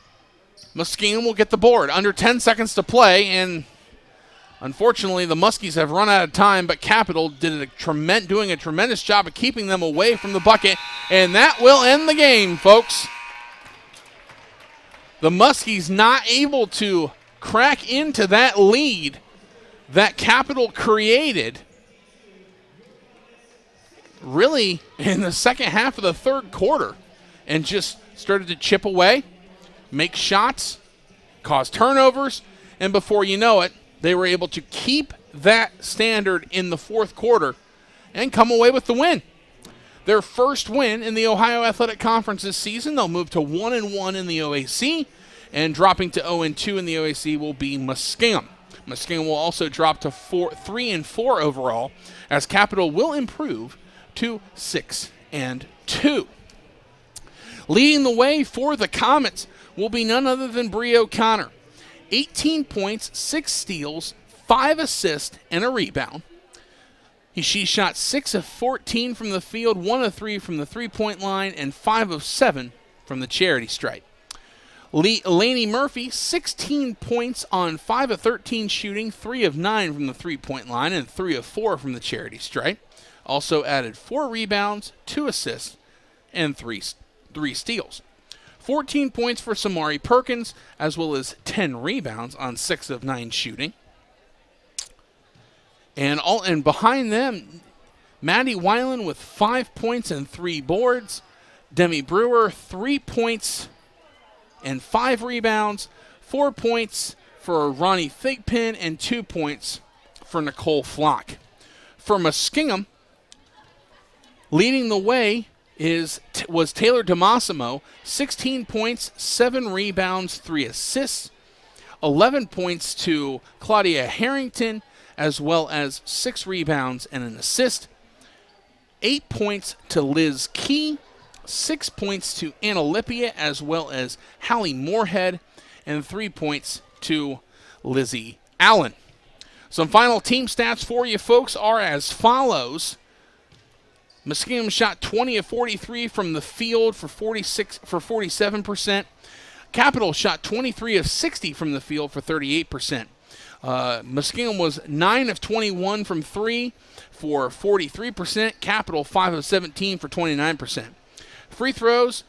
Muskingum will get the board. Under 10 seconds to play, and unfortunately the Muskies have run out of time, but Capital did doing a tremendous job of keeping them away from the bucket, and that will end the game, folks. The Muskies not able to crack into that lead that Capital created really in the second half of the third quarter, and just started to chip away, make shots, cause turnovers, and before you know it, they were able to keep that standard in the fourth quarter and come away with the win. Their first win in the Ohio Athletic Conference this season. They'll move to 1-1 in the OAC, and dropping to 0-2 in the OAC will be Muskingum. Muskingum will also drop to 3-4 overall, as Capital will improve to 6-2. Leading the way for the Comets will be none other than Bree O'Connor. 18 points, 6 steals, 5 assists, and a rebound. She shot 6 of 14 from the field, 1 of 3 from the three-point line, and 5 of 7 from the charity stripe. Lainey Murphy, 16 points on 5 of 13 shooting, 3 of 9 from the three-point line, and 3 of 4 from the charity stripe. Also added 4 rebounds, 2 assists, and 3 steals. 14 points for Samari Perkins, as well as 10 rebounds on 6 of 9 shooting. And behind them, Maddie Weiland with 5 points and 3 boards. Demi Brewer, 3 points and 5 rebounds. 4 points for Ronnie Thigpen, and 2 points for Nicole Flock. For Muskingum, leading the way was Taylor DeMassimo, 16 points, 7 rebounds, 3 assists. 11 points to Claudia Harrington, as well as 6 rebounds and an assist. 8 points to Liz Key, 6 points to Anna Lippiett, as well as Hallie Moorhead, and 3 points to Lizzie Allen. Some final team stats for you folks are as follows. Muskingum shot 20 of 43 from the field for 47%. Capital shot 23 of 60 from the field for 38%. Muskingum was 9 of 21 from 3 for 43%. Capital 5 of 17 for 29%. Free throws,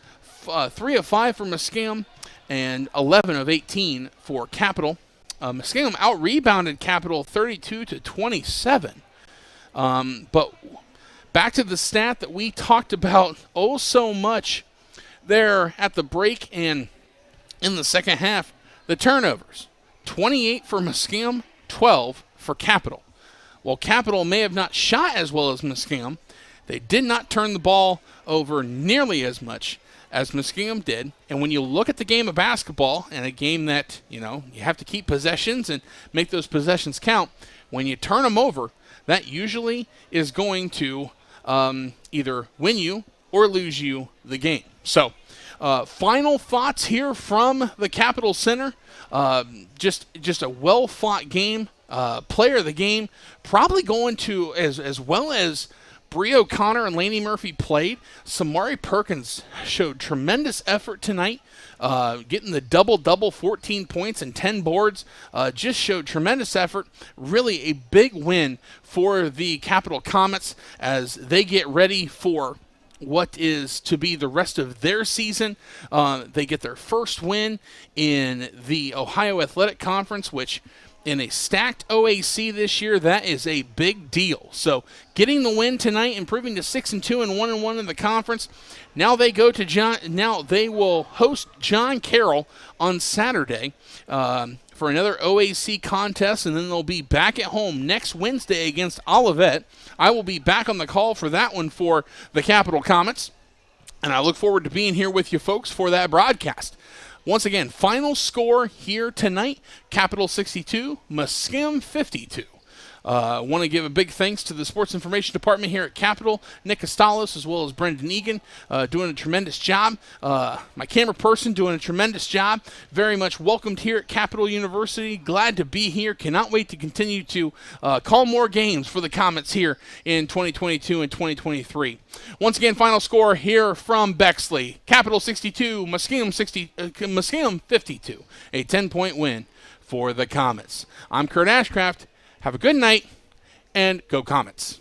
3 of 5 for Muskingum and 11 of 18 for Capital. Muskingum out-rebounded Capital 32-27. But back to the stat that we talked about oh so much there at the break and in the second half, the turnovers. 28 for Muskingum, 12 for Capital. While Capital may have not shot as well as Muskingum, they did not turn the ball over nearly as much as Muskingum did. And when you look at the game of basketball, and a game that, you have to keep possessions and make those possessions count, when you turn them over, that usually is going to either win you or lose you the game. So, final thoughts here from the Capitol Center. Just a well-fought game. Player of the game, probably going to, as well as Bree O'Connor and Laney Murphy played, Samari Perkins showed tremendous effort tonight, getting the double-double, 14 points and 10 boards, just showed tremendous effort. Really a big win for the Capitol Comets as they get ready for what is to be the rest of their season. They get their first win in the Ohio Athletic Conference, which in a stacked OAC this year, that is a big deal. So getting the win tonight, improving to 6-2 and 1-1 in the conference. Now they go to Now they will host John Carroll on Saturday for another OAC contest, and then they'll be back at home next Wednesday against Olivet. I will be back on the call for that one for the Capitol Comets, and I look forward to being here with you folks for that broadcast. Once again, final score here tonight, Capitol 62, Muskingum 52. I want to give a big thanks to the Sports Information Department here at Capitol, Nick Costalos, as well as Brendan Egan, doing a tremendous job. My camera person doing a tremendous job. Very much welcomed here at Capitol University. Glad to be here. Cannot wait to continue to call more games for the Comets here in 2022 and 2023. Once again, final score here from Bexley. Capitol 62, Muskingum 52. A 10-point win for the Comets. I'm Kurt Ashcraft. Have a good night, and go Comets.